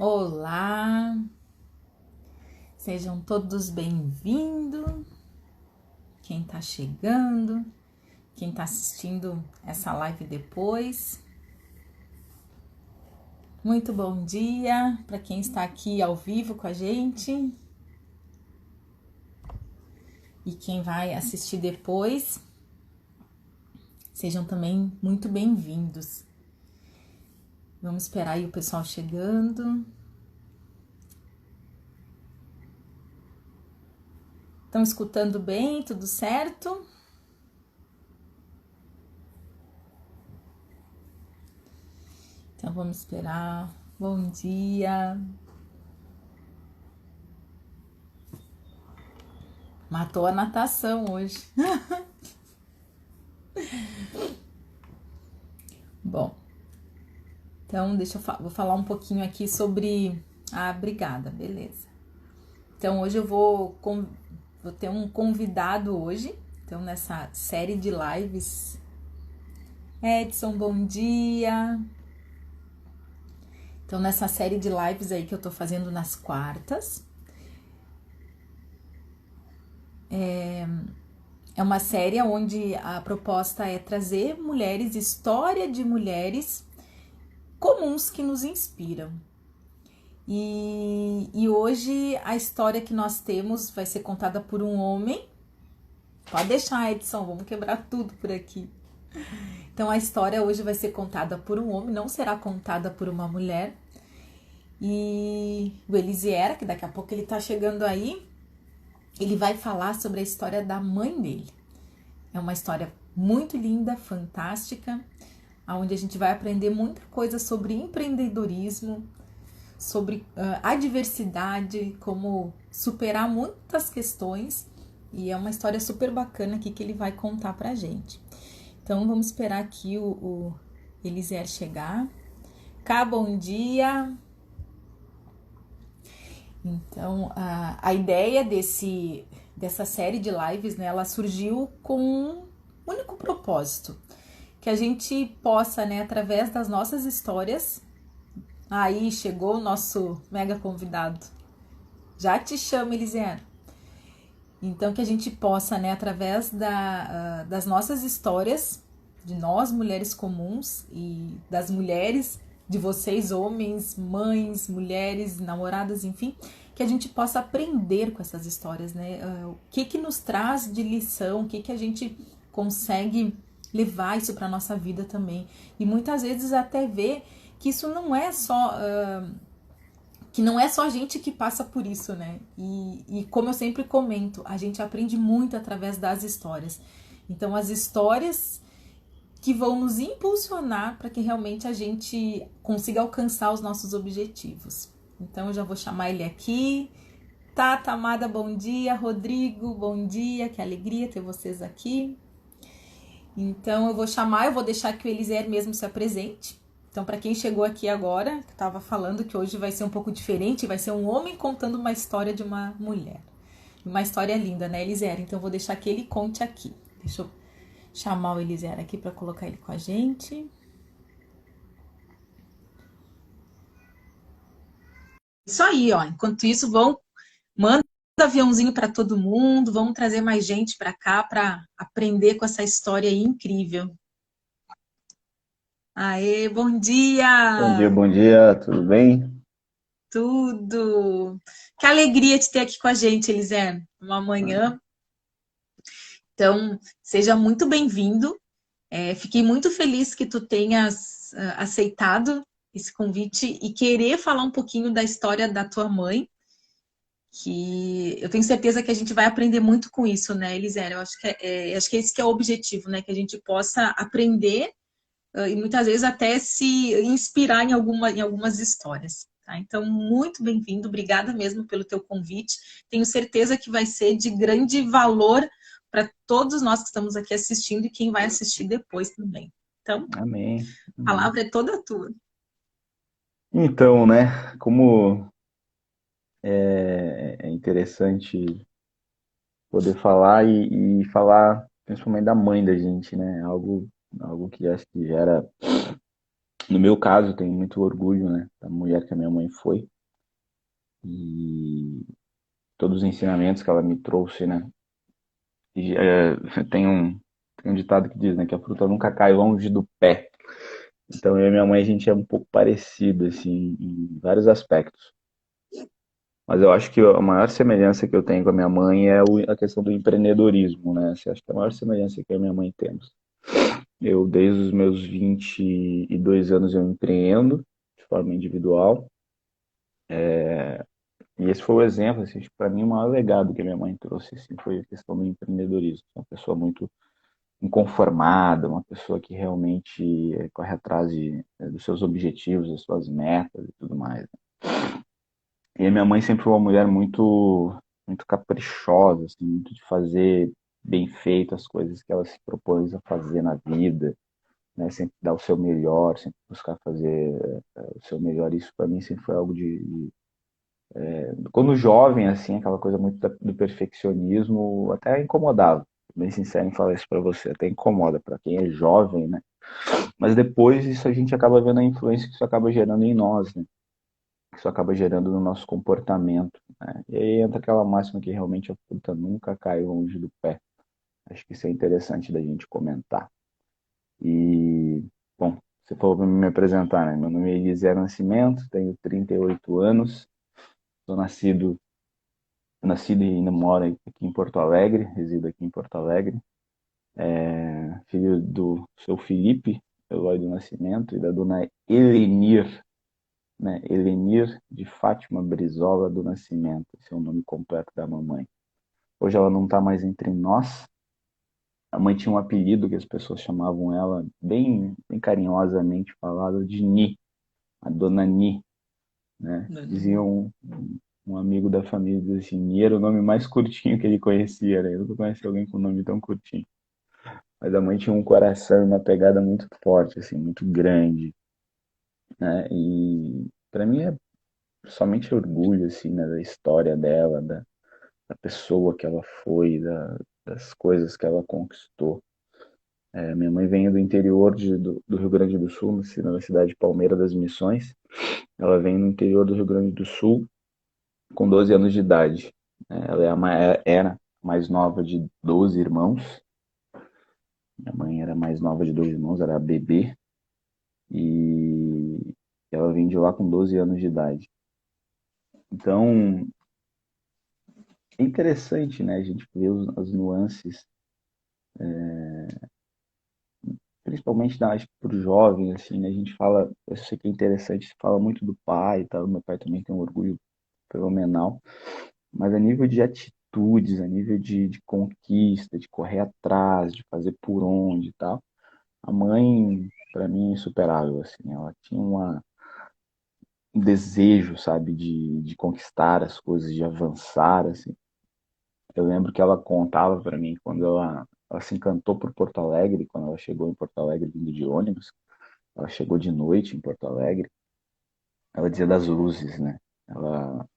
Olá, sejam todos bem-vindos. Quem está chegando, quem está assistindo essa live depois. Muito bom dia para quem está aqui ao vivo com a gente e quem vai assistir depois. Sejam também muito bem-vindos. Vamos esperar aí o pessoal chegando. Estão escutando bem? Tudo certo? Então vamos esperar. Bom dia. Matou a natação hoje. Bom, então vou falar um pouquinho aqui sobre a brigada, beleza. Então hoje eu vou ter um convidado hoje, então nessa série de lives. Edson, bom dia! Então nessa série de lives aí que eu tô fazendo nas quartas, é uma série onde a proposta é trazer mulheres, história de mulheres comuns que nos inspiram. E hoje a história que nós temos vai ser contada por um homem. Pode deixar, Edson, vamos quebrar tudo por aqui. Então a história hoje vai ser contada por um homem, não será contada por uma mulher. E o Elisiera, que daqui a pouco ele tá chegando aí, ele vai falar sobre a história da mãe dele. É uma história muito linda, fantástica, onde a gente vai aprender muita coisa sobre empreendedorismo, sobre adversidade, como superar muitas questões. E é uma história super bacana aqui que ele vai contar pra gente. Então vamos esperar aqui o Elisier chegar. Cá, bom dia! Então a ideia dessa série de lives, né, ela surgiu com um único propósito. Que a gente possa, né, através das nossas histórias. Aí chegou o nosso mega convidado. Já te chamo, Elisier. Então, que a gente possa, né, através das nossas histórias, de nós, mulheres comuns, e das mulheres, de vocês, homens, mães, mulheres, namoradas, enfim, que a gente possa aprender com essas histórias, né? O que nos traz de lição, o que a gente consegue levar isso para nossa vida também. E muitas vezes até ver que isso não é só... que não é só a gente que passa por isso, né? E como eu sempre comento, a gente aprende muito através das histórias. Então, as histórias que vão nos impulsionar para que realmente a gente consiga alcançar os nossos objetivos. Então, eu já vou chamar ele aqui. Tata, amada, bom dia. Rodrigo, bom dia. Que alegria ter vocês aqui. Então, eu vou deixar que o Elisier mesmo se apresente. Então, para quem chegou aqui agora, que estava falando que hoje vai ser um pouco diferente, vai ser um homem contando uma história de uma mulher. Uma história linda, né, Elisier? Então, eu vou deixar que ele conte aqui. Deixa eu chamar o Elisier aqui para colocar ele com a gente. Isso aí, ó. Enquanto isso, manda aviãozinho para todo mundo, vamos trazer mais gente para cá para aprender com essa história aí incrível. Aê, Bom dia, tudo bem? tudo! Que alegria te ter aqui com a gente, Elisé, uma manhã. Então, seja muito bem-vindo. Fiquei muito feliz que tu tenhas aceitado esse convite e querer falar um pouquinho da história da tua mãe, que eu tenho certeza que a gente vai aprender muito com isso, né, Elisé? Eu acho que esse que é o objetivo, né? Que a gente possa aprender e muitas vezes até se inspirar em algumas histórias. Tá? Então, muito bem-vindo, obrigada mesmo pelo teu convite. Tenho certeza que vai ser de grande valor para todos nós que estamos aqui assistindo e quem vai assistir depois também. Então, Amém. a Amém. palavra é toda tua. Então, né, como é interessante poder falar e falar principalmente da mãe da gente, né? Algo que acho que gera No meu caso, eu tenho muito orgulho, né, da mulher que a minha mãe foi e todos os ensinamentos que ela me trouxe, né. E, tem um ditado que diz, né, que a fruta nunca cai longe do pé. Então, eu e minha mãe, a gente é um pouco parecido, assim, em vários aspectos. Mas eu acho que a maior semelhança que eu tenho com a minha mãe é a questão do empreendedorismo, né? Assim, acho que a maior semelhança que eu e minha mãe temos. Eu, desde os meus 22 anos, eu empreendo de forma individual. E esse foi o exemplo, assim, para mim, o maior legado que a minha mãe trouxe, assim, foi a questão do empreendedorismo. Uma pessoa muito inconformada, uma pessoa que realmente corre atrás dos seus objetivos, das suas metas e tudo mais. E a minha mãe sempre foi uma mulher muito caprichosa, assim, muito de fazer bem feito as coisas que ela se propôs a fazer na vida, né? Sempre dar o seu melhor, sempre buscar fazer o seu melhor. Isso para mim sempre foi algo quando jovem, assim, aquela coisa muito do perfeccionismo, até incomodava. Bem sincero em falar isso para você, até incomoda para quem é jovem, né? Mas depois isso a gente acaba vendo a influência que isso acaba gerando em nós, né? Que isso acaba gerando no nosso comportamento, né? E aí entra aquela máxima que realmente a fruta nunca cai longe do pé. Acho que isso é interessante da gente comentar. E, bom, você falou para me apresentar, né? Meu nome é Eliezer Nascimento, tenho 38 anos, sou nascido e ainda moro aqui em Porto Alegre, resido aqui em Porto Alegre. Filho do seu Felipe Eloy do Nascimento e da dona Elenir, né? Elenir de Fátima Brizola do Nascimento, esse é o nome completo da mamãe. Hoje ela não está mais entre nós. A mãe tinha um apelido que as pessoas chamavam ela, bem carinhosamente falado, de Ni, a dona Ni, né? Diziam um amigo da família, dizia assim, Ni era o nome mais curtinho que ele conhecia, né? Eu nunca conheci alguém com um nome tão curtinho. Mas a mãe tinha um coração e uma pegada muito forte, assim, muito grande, né? E para mim é somente orgulho, assim, né, da história dela, da pessoa que ela foi, das coisas que ela conquistou. Minha mãe vem do interior do Rio Grande do Sul, na cidade de Palmeira das Missões. Ela vem no interior do Rio Grande do Sul com 12 anos de idade. Ela era a mais nova de 12 irmãos. Minha mãe era a mais nova de 2 irmãos, era a bebê. E ela vem de lá com 12 anos de idade. Então, é interessante, né, a gente ver as nuances, principalmente acho que para o jovem, assim, né, a gente fala, eu sei que é interessante, se fala muito do pai, tá? O meu pai também tem um orgulho fenomenal, mas a nível de atitudes, a nível de conquista, de correr atrás, de fazer por onde e tal, a mãe, para mim, é insuperável, assim, ela tinha um desejo, sabe, de conquistar as coisas, de avançar, assim. Eu lembro que ela contava para mim quando ela se encantou por Porto Alegre, quando ela chegou em Porto Alegre vindo de ônibus, ela chegou de noite em Porto Alegre, ela dizia das luzes, né? Ela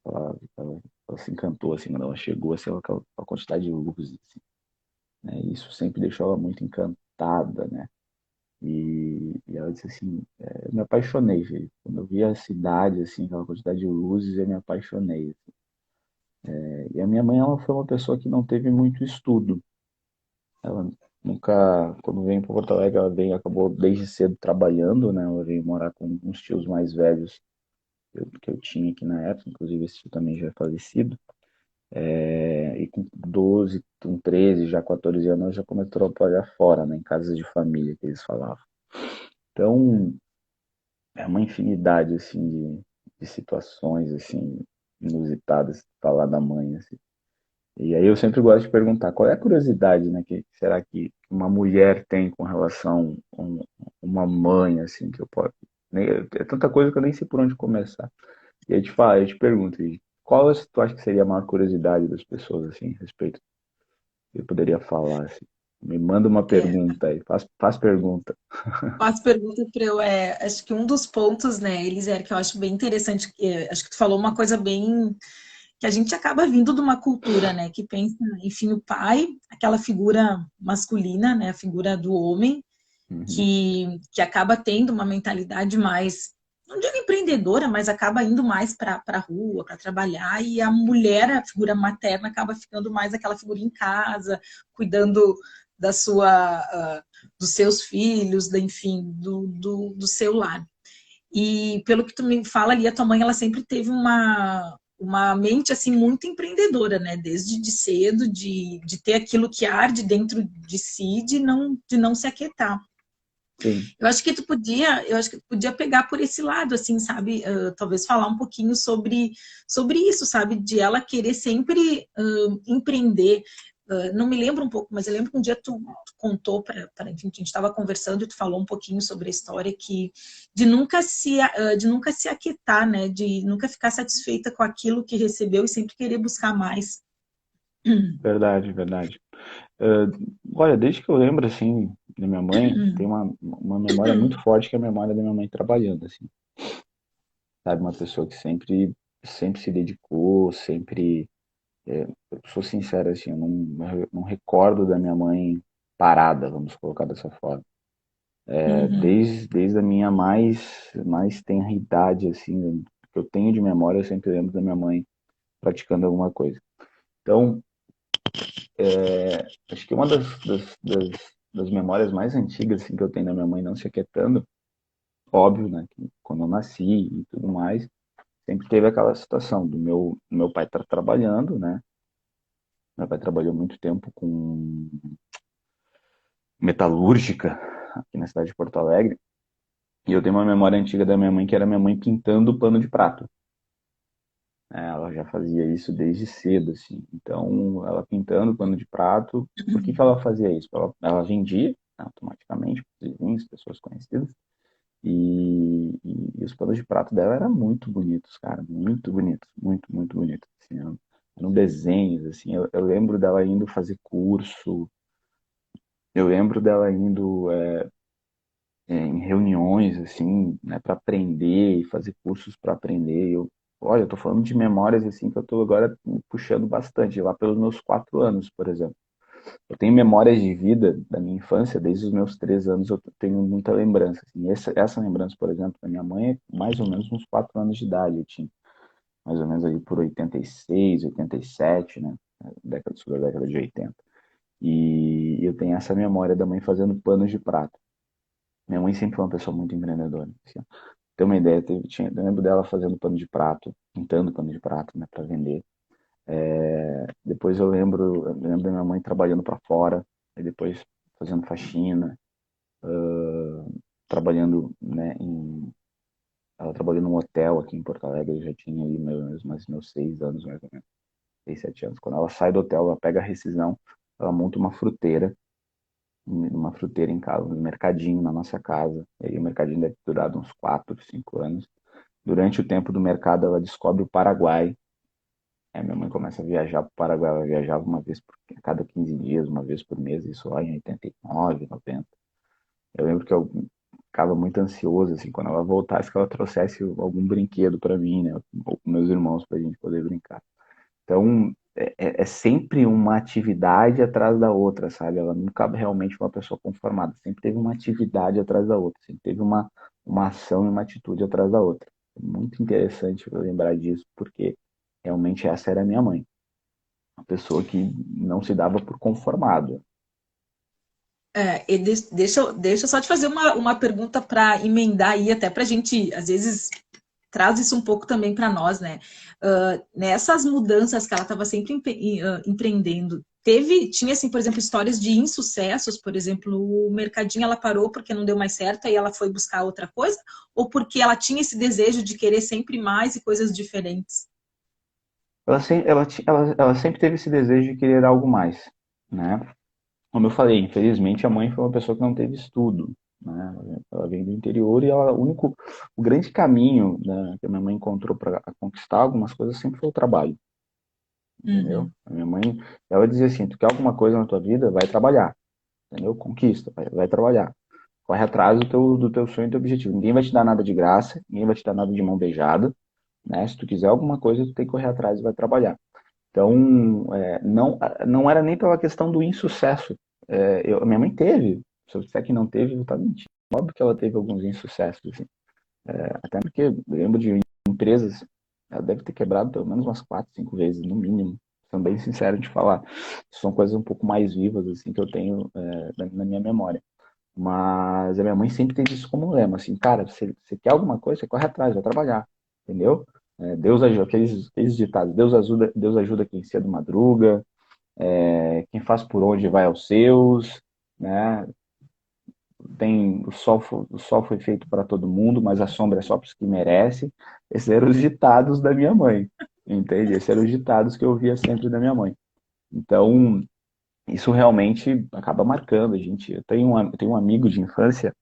se encantou assim quando ela chegou, assim, com a quantidade de luzes, assim, né? Isso sempre deixou ela muito encantada, né? E ela disse assim, eu me apaixonei, filho. Quando eu vi a cidade, assim, aquela quantidade de luzes, eu me apaixonei, assim. E a minha mãe, ela foi uma pessoa que não teve muito estudo. Ela nunca, quando veio para Porto Alegre, acabou desde cedo trabalhando, né? Ela veio morar com uns tios mais velhos que eu tinha aqui na época, inclusive esse tio também já é falecido. E com 12, com 13, já 14 anos, ela já começou a trabalhar fora, né? Em casas de família, que eles falavam. Então, é uma infinidade, assim, de situações, assim, inusitadas falar da mãe, assim. E aí eu sempre gosto de perguntar, qual é a curiosidade, né, que será que uma mulher tem com relação a uma mãe, assim, que eu posso... É tanta coisa que eu nem sei por onde começar. E aí eu te pergunto, qual tu acha que seria a maior curiosidade das pessoas, assim, a respeito? Eu poderia falar, assim. Me manda uma É, pergunta aí, faz pergunta. faço pergunta para eu, acho que um dos pontos, né, Elisir, que eu acho bem interessante, acho que tu falou uma coisa bem, que a gente acaba vindo de uma cultura, né, que pensa, enfim, o pai, aquela figura masculina, né, a figura do homem, Uhum. que acaba tendo uma mentalidade mais, não digo empreendedora, mas acaba indo mais para a rua, para trabalhar, e a mulher, a figura materna, acaba ficando mais aquela figura em casa, cuidando da dos seus filhos, enfim, do seu lar. E pelo que tu me fala ali, a tua mãe, ela sempre teve uma mente, assim, muito empreendedora, né? Desde de cedo, de ter aquilo que arde dentro de si, de não se aquietar. Sim. Eu acho que tu podia pegar por esse lado, assim, sabe? Talvez falar um pouquinho sobre isso, sabe? De ela querer sempre empreender. Não me lembro um pouco, mas eu lembro que um dia tu contou enfim, a gente estava conversando e tu falou um pouquinho sobre a história de nunca se aquietar, né? De nunca ficar satisfeita com aquilo que recebeu e sempre querer buscar mais. Verdade, verdade. Ah, olha, desde que eu lembro, assim, da minha mãe, tem uma memória muito forte que é a memória da minha mãe trabalhando, assim, sabe? Uma pessoa que sempre se dedicou, sempre... eu sou sincero, assim, eu não recordo da minha mãe parada, vamos colocar dessa forma. Uhum, Desde a minha mais tenra idade, assim, que eu tenho de memória, eu sempre lembro da minha mãe praticando alguma coisa. Então, acho que uma das memórias mais antigas assim, que eu tenho da minha mãe não se aquietando, óbvio, né, que quando eu nasci e tudo mais, sempre teve aquela situação do meu pai estar trabalhando, né, meu pai trabalhou muito tempo com metalúrgica aqui na cidade de Porto Alegre, e eu tenho uma memória antiga da minha mãe que era minha mãe pintando pano de prato. Ela já fazia isso desde cedo, assim. Então, ela pintando pano de prato, por que que ela fazia isso? Ela vendia, né, automaticamente para os vizinhos, pessoas conhecidas, e os panos de prato dela eram muito bonitos, cara, muito bonitos, muito, muito bonitos. Assim, eram desenhos, assim. Eu lembro dela indo fazer curso, eu lembro dela indo em reuniões, assim, né, para aprender e fazer cursos para aprender. Olha, eu tô falando de memórias, assim, que eu tô agora me puxando bastante, lá pelos meus 4 anos, por exemplo. Eu tenho memórias de vida da minha infância, desde os meus 3 anos eu tenho muita lembrança. Assim. Essa lembrança, por exemplo, da minha mãe é mais ou menos uns 4 anos de idade, eu tinha mais ou menos aí por 86, 87, né? Sobre a década de 80. E eu tenho essa memória da mãe fazendo panos de prato. Minha mãe sempre foi uma pessoa muito empreendedora. Assim, ó. Ter uma ideia, eu lembro dela fazendo pano de prato, pintando pano de prato, né, para vender. Depois eu lembro da minha mãe trabalhando para fora, e depois fazendo faxina, trabalhando, né, ela trabalhou num hotel aqui em Porto Alegre, eu já tinha aí meus 6 anos, mais ou menos, 6, 7 anos. Quando ela sai do hotel, ela pega a rescisão, ela monta uma fruteira em casa, um mercadinho na nossa casa. E aí o mercadinho deve ter durado uns 4, 5 anos. Durante o tempo do mercado, ela descobre o Paraguai. Aí minha mãe começa a viajar para o Paraguai. Ela viajava uma vez a cada 15 dias, uma vez por mês, isso lá em 89, 90. Eu lembro que eu ficava muito ansioso, assim, quando ela voltasse, que ela trouxesse algum brinquedo para mim, né, ou para meus irmãos, para a gente poder brincar. Então, é sempre uma atividade atrás da outra, sabe? Ela nunca realmente foi uma pessoa conformada, sempre teve uma atividade atrás da outra, sempre teve uma ação e uma atitude atrás da outra. É muito interessante eu lembrar disso, porque realmente essa era a minha mãe, uma pessoa que não se dava por conformada. deixa eu só te fazer uma pergunta para emendar aí, até para a gente, às vezes, traz isso um pouco também para nós, né? Nessas mudanças que ela estava sempre empreendendo, tinha assim, por exemplo, histórias de insucessos, por exemplo, o mercadinho ela parou porque não deu mais certo e ela foi buscar outra coisa, ou porque ela tinha esse desejo de querer sempre mais e coisas diferentes? Ela sempre teve esse desejo de querer algo mais, né? Como eu falei, infelizmente a mãe foi uma pessoa que não teve estudo, né? Ela vem do interior e o grande caminho, né, que a minha mãe encontrou para conquistar algumas coisas sempre foi o trabalho, entendeu? Uhum, A minha mãe, ela dizia assim, tu quer alguma coisa na tua vida, vai trabalhar, entendeu? Conquista, vai trabalhar. Corre atrás do teu sonho e do teu objetivo. Ninguém vai te dar nada de graça, ninguém vai te dar nada de mão beijada, né? Se tu quiser alguma coisa, tu tem que correr atrás e vai trabalhar. Então, não era nem pela questão do insucesso. A minha mãe teve Se eu disser que não teve, eu vou estar mentindo. Óbvio que ela teve alguns insucessos, assim. Até porque eu lembro de empresas, ela deve ter quebrado pelo menos umas 4, 5 vezes, no mínimo. Sendo bem sincero de falar. São coisas um pouco mais vivas, assim, que eu tenho na minha memória. Mas a minha mãe sempre teve isso como lema, assim, cara, você quer alguma coisa, você corre atrás, vai trabalhar, entendeu? Deus ajuda, aqueles ditados, Deus ajuda quem cedo madruga, quem faz por onde vai aos seus, né? O sol foi feito para todo mundo, mas a sombra é só para os que merecem. Esses eram os ditados da minha mãe, entende? Esses eram os ditados que eu ouvia sempre da minha mãe. Então, isso realmente acaba marcando a gente. Eu tenho um amigo de infância,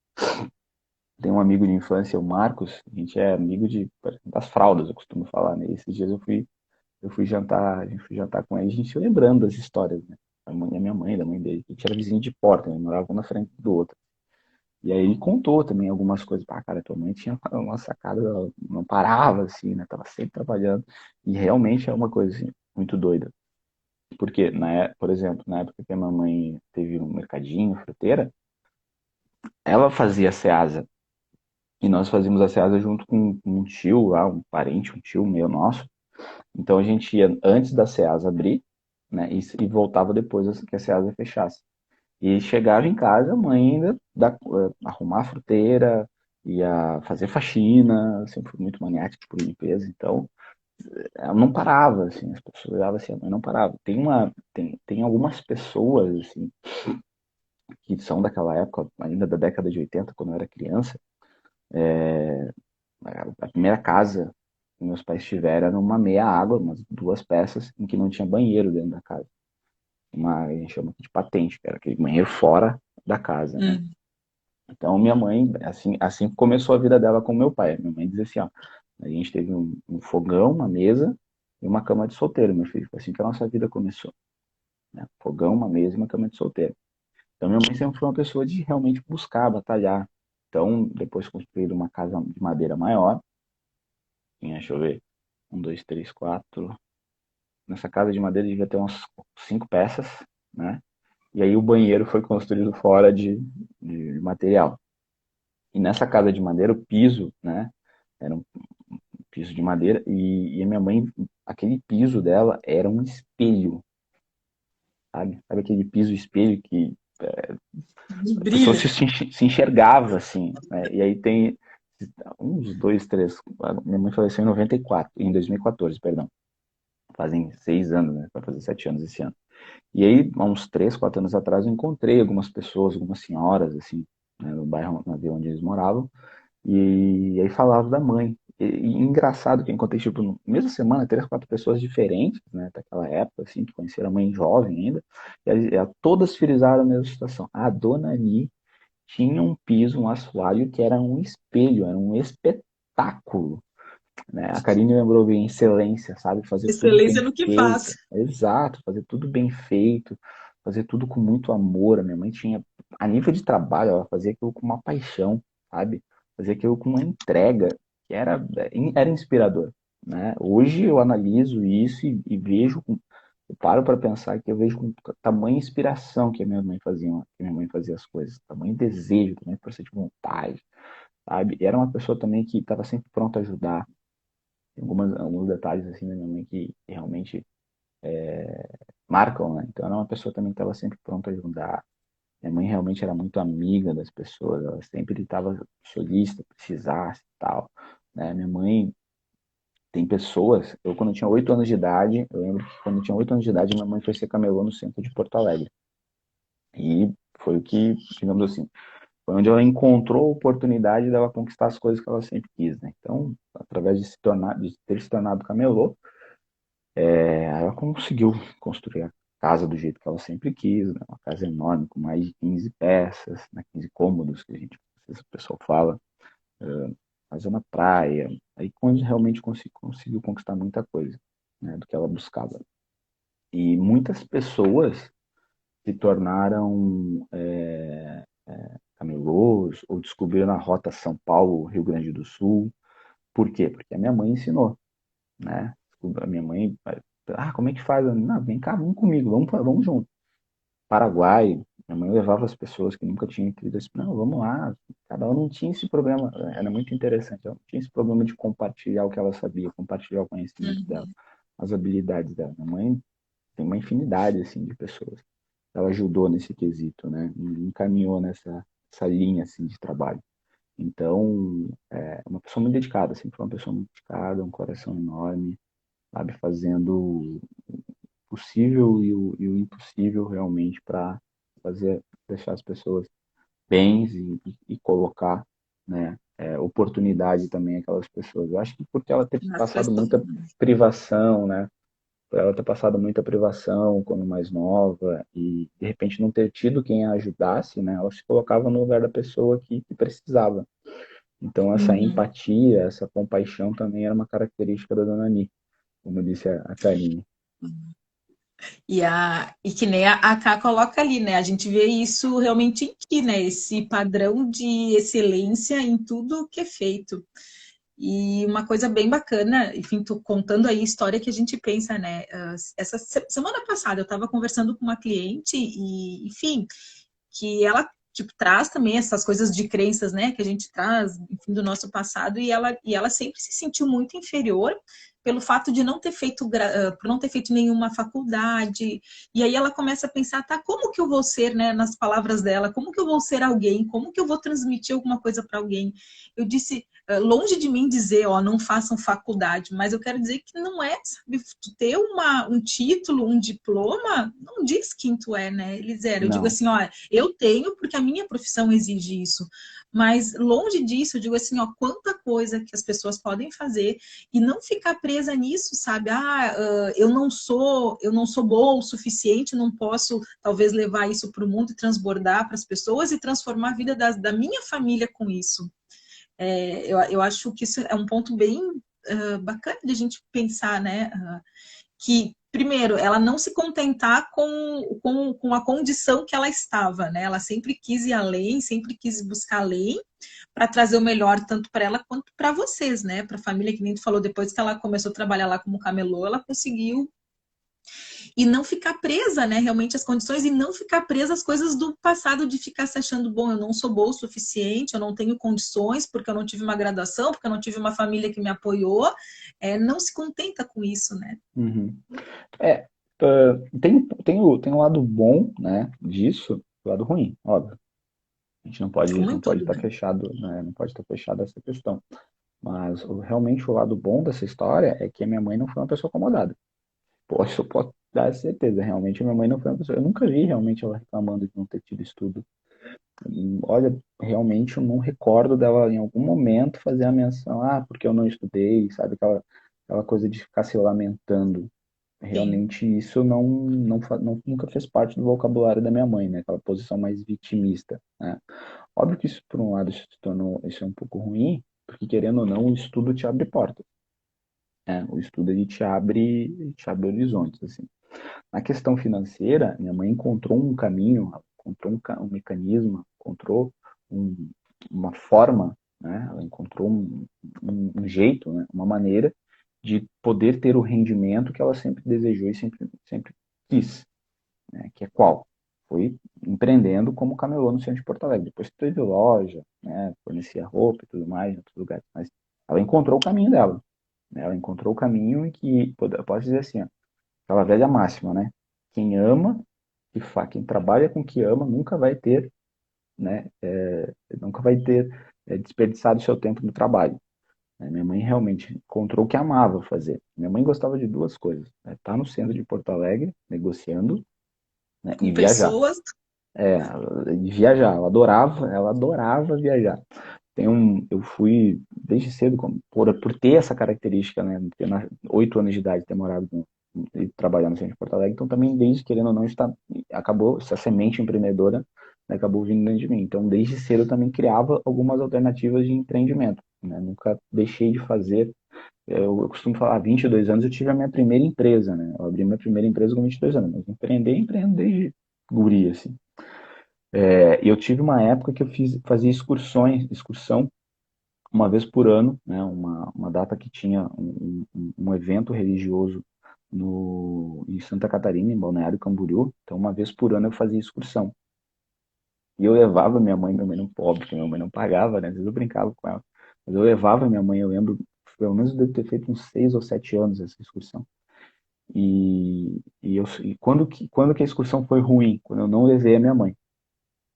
o Marcos, a gente é amigo das fraldas, eu costumo falar, né? Esses dias eu fui jantar, a gente foi jantar com ele, a gente lembrando das histórias, né? A minha mãe, da mãe dele, a gente era vizinho de porta, né? Morava um na frente do outro. E aí ele contou também algumas coisas. Ah, cara, tua mãe tinha uma sacada, ela não parava, assim, né? Tava sempre trabalhando. E realmente é uma coisa, assim, muito doida. Porque, por exemplo, na época que a mamãe teve um mercadinho, fruteira, ela fazia ceasa. E nós fazíamos a ceasa junto com um tio lá, um parente, um tio meu nosso. Então a gente ia antes da ceasa abrir, né? E voltava depois que a ceasa fechasse. E chegava em casa, a mãe ainda arrumar a fruteira, ia fazer faxina, sempre fui muito maniático por limpeza, então ela não parava, assim, as pessoas olhavam assim, a mãe não parava. Tem algumas pessoas, assim, que são daquela época, ainda da década de 80, quando eu era criança, a primeira casa que meus pais tiveram era uma meia água, umas 2 peças, em que não tinha banheiro dentro da casa. A gente chama de patente, que era aquele banheiro fora da casa, né? Hum. Então, minha mãe, assim começou a vida dela com meu pai. Minha mãe dizia assim, ó, a gente teve um fogão, uma mesa e uma cama de solteiro, meu filho. Foi assim que a nossa vida começou, né? Fogão, uma mesa e uma cama de solteiro. Então, minha mãe sempre foi uma pessoa de realmente buscar, batalhar. Então, depois construíram uma casa de madeira maior. Tinha, deixa eu ver, um, dois, três, quatro. Nessa casa de madeira devia ter umas 5 peças, né? E aí o banheiro foi construído fora de material. E nessa casa de madeira, o piso, né? Era um piso de madeira. E a minha mãe, aquele piso dela era um espelho, sabe? Sabe aquele piso espelho que a pessoa Brilha. se enxergava assim, né? E aí tem uns 2, 3. Minha mãe faleceu em 94, em 2014, perdão. Fazem 6 anos, né? Vai fazer 7 anos esse ano. E aí, há uns 3, 4 anos atrás, eu encontrei algumas pessoas, algumas senhoras, assim, né, no bairro, na vila onde eles moravam. E aí falava da mãe. E engraçado que eu encontrei, tipo, na mesma semana, 3, 4 pessoas diferentes, né, daquela época, assim, que conheceram a mãe jovem ainda, todas frisaram a mesma situação. A dona Ni tinha um piso, um assoalho que era um espelho, era um espetáculo, né? A Karine lembrou bem, excelência, sabe? Fazer tudo Excelência bem no que feito. faz. Exato, fazer tudo bem feito, fazer tudo com muito amor. A minha mãe tinha, a nível de trabalho, ela fazia aquilo com uma paixão, sabe? Fazia aquilo com uma entrega que era inspirador, né? Hoje eu analiso isso e vejo, eu paro para pensar que eu vejo com tamanha inspiração que a minha mãe fazia, que a minha mãe fazia as coisas, tamanho desejo, tamanha força de vontade, sabe? E era uma pessoa também que estava sempre pronta a ajudar. Tem alguns detalhes assim da minha mãe que realmente marcam, né? Então ela é uma pessoa também que estava sempre pronta a ajudar. Minha mãe realmente era muito amiga das pessoas, ela sempre estava solícita, precisasse e tal. Né? Minha mãe tem pessoas, eu quando eu tinha 8 anos de idade, eu lembro que quando eu tinha 8 anos de idade, minha mãe foi ser camelô no centro de Porto Alegre. E foi o que, digamos assim, foi onde ela encontrou a oportunidade dela conquistar as coisas que ela sempre quis, né? Então, através de ter se tornado camelô, ela conseguiu construir a casa do jeito que ela sempre quis, né? Uma casa enorme, com mais de 15 peças, né? 15 cômodos, que o pessoal fala, casa na praia. Aí quando realmente conseguiu conquistar muita coisa, né? Do que ela buscava. E muitas pessoas se tornaram camelôs ou descobriram a rota São Paulo, Rio Grande do Sul. Por quê? Porque a minha mãe ensinou, né? A minha mãe, como é que faz? Não, vem cá, vamos comigo, vamos junto. Paraguai. Minha mãe levava as pessoas que nunca tinham tido esse, não, vamos lá, cada um não tinha esse problema, era muito interessante, ela não tinha esse problema de compartilhar o que ela sabia, compartilhar o conhecimento dela, Uhum. as habilidades dela. Minha mãe tem uma infinidade, assim, de pessoas. Ela ajudou nesse quesito, né, e encaminhou nessa essa linha, assim, de trabalho. Então, é uma pessoa muito dedicada, sempre foi uma pessoa muito dedicada, um coração enorme, sabe, fazendo possível e o impossível realmente para fazer deixar as pessoas bens e colocar, né, oportunidade também àquelas pessoas. Eu acho que porque ela ter Nas passado pessoas. muita privação, né, por ela ter passado muita privação quando mais nova e de repente não ter tido quem a ajudasse, né, ela se colocava no lugar da pessoa que precisava. Então essa Uhum. empatia, essa compaixão também era uma característica da Dona Ni, como disse a Karine. E que nem a Ká coloca ali, né? A gente vê isso realmente em ti, né? Esse padrão de excelência em tudo que é feito. E uma coisa bem bacana, enfim, tô contando aí a história que a gente pensa, né? Essa semana passada eu estava conversando com uma cliente e, enfim, que ela tipo traz também essas coisas de crenças, né, que a gente traz, enfim, do nosso passado e ela sempre se sentiu muito inferior pelo fato de não ter feito por não ter feito nenhuma faculdade. E aí ela começa a pensar, tá, como que eu vou ser, né, nas palavras dela, como que eu vou ser alguém, como que eu vou transmitir alguma coisa para alguém. Eu disse, longe de mim dizer, ó, não façam faculdade, mas eu quero dizer que não é, sabe, ter um título, um diploma, não diz quem tu é, né, Elisera? Eu digo Não, assim, ó, eu tenho porque a minha profissão exige isso, mas longe disso, eu digo assim, ó, quanta coisa que as pessoas podem fazer e não ficar presa nisso, sabe? Eu não sou boa o suficiente, não posso talvez levar isso para o mundo e transbordar para as pessoas e transformar a vida da minha família com isso. Eu acho que isso é um ponto bem bacana de a gente pensar, né? Que, primeiro, ela não se contentar com a condição que ela estava, né? Ela sempre quis ir além, sempre quis buscar além para trazer o melhor tanto para ela quanto para vocês, né? Para a família, que nem tu falou, depois que ela começou a trabalhar lá como camelô, ela conseguiu e não ficar presa, né, realmente às condições e não ficar presa às coisas do passado de ficar se achando, bom, eu não sou boa o suficiente, eu não tenho condições porque eu não tive uma graduação, porque eu não tive uma família que me apoiou, não se contenta com isso, né? uhum. É, tem o lado bom, né, disso, o lado ruim, óbvio. A gente Como não em pode tudo, estar né? fechado, né, não pode estar fechado a essa questão. Mas realmente o lado bom dessa história é que a minha mãe não foi uma pessoa acomodada. Posso dar certeza, realmente a minha mãe não foi uma pessoa. Eu nunca vi realmente ela reclamando de não ter tido estudo. Olha, realmente eu não recordo dela em algum momento fazer a menção, ah, porque eu não estudei, sabe? Aquela coisa de ficar se lamentando. Sim. Realmente isso nunca fez parte do vocabulário da minha mãe, né? Aquela posição mais vitimista, né? Óbvio que isso, por um lado, isso é um pouco ruim, porque querendo ou não, o estudo te abre portas, né? O estudo ele te abre horizontes, assim. Na questão financeira, minha mãe encontrou um caminho, encontrou um mecanismo, encontrou um, uma forma, né? Ela encontrou um jeito, né? Uma maneira de poder ter o rendimento que ela sempre desejou e sempre quis, né? Que é qual? Foi empreendendo como camelô no centro de Porto Alegre. Depois teve loja, né? Fornecia roupa e tudo mais em outros lugares. Mas ela encontrou o caminho dela, né? Ela encontrou o caminho em que, eu posso dizer assim, ó, aquela velha máxima, né? Quem ama, quem trabalha com o que ama, nunca vai ter, né? Nunca vai ter desperdiçado seu tempo no trabalho. Né? Minha mãe realmente encontrou o que amava fazer. Minha mãe gostava de duas coisas: né? Estar no centro de Porto Alegre, negociando, né? E Com viajar. pessoas. E viajar. Ela adorava viajar. Eu fui desde cedo, por ter essa característica, né? Ter 8 anos de idade, ter morado e trabalhar no centro de Porto Alegre, então também desde querendo ou não acabou essa semente empreendedora, né, acabou vindo dentro de mim. Então desde cedo eu também criava algumas alternativas de empreendimento, né? Nunca deixei de fazer. Eu costumo falar, há 22 anos eu tive a minha primeira empresa, né? Eu abri minha primeira empresa com 22 anos, mas empreendo desde guri, assim. E eu tive uma época que fazia excursão uma vez por ano, né, uma data que tinha um evento religioso em Santa Catarina, em Balneário Camboriú. Então, uma vez por ano eu fazia excursão. E eu levava minha mãe não pobre, porque minha mãe não pagava, né? Às vezes eu brincava com ela. Mas eu levava minha mãe, eu lembro, pelo menos eu devo ter feito uns 6 ou 7 anos essa excursão. E quando que a excursão foi ruim? Quando eu não levei a minha mãe.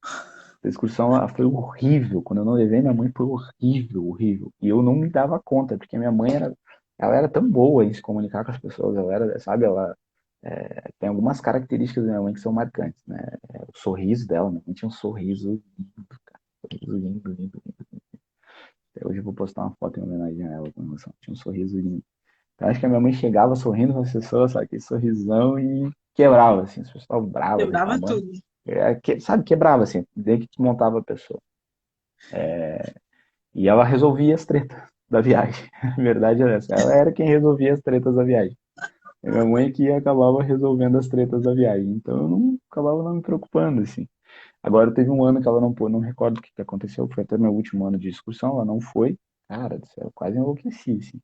A excursão ela foi horrível. Quando eu não levei minha mãe, foi horrível, horrível. E eu não me dava conta, porque minha mãe ela era tão boa em se comunicar com as pessoas. Ela era, sabe, ela tem algumas características da minha mãe que são marcantes, né? O sorriso dela, minha mãe tinha um sorriso lindo, cara. Sorriso lindo, lindo, lindo. Até hoje eu vou postar uma foto em homenagem a ela com emoção. Tinha um sorriso lindo. Então acho que a minha mãe chegava sorrindo com as pessoas, sabe, aquele sorrisão e quebrava, assim, as pessoas estavam bravas, Quebrava reclamando. tudo. Sabe, quebrava, assim, desde que desmontava a pessoa. E ela resolvia as tretas da viagem. A verdade é essa. Ela era quem resolvia as tretas da viagem. E minha mãe que acabava resolvendo as tretas da viagem. Então eu não acabava não me preocupando, assim. Agora teve um ano que ela não pôde, não recordo o que aconteceu, foi até meu último ano de excursão, ela não foi. Cara do céu, eu quase enlouqueci, assim.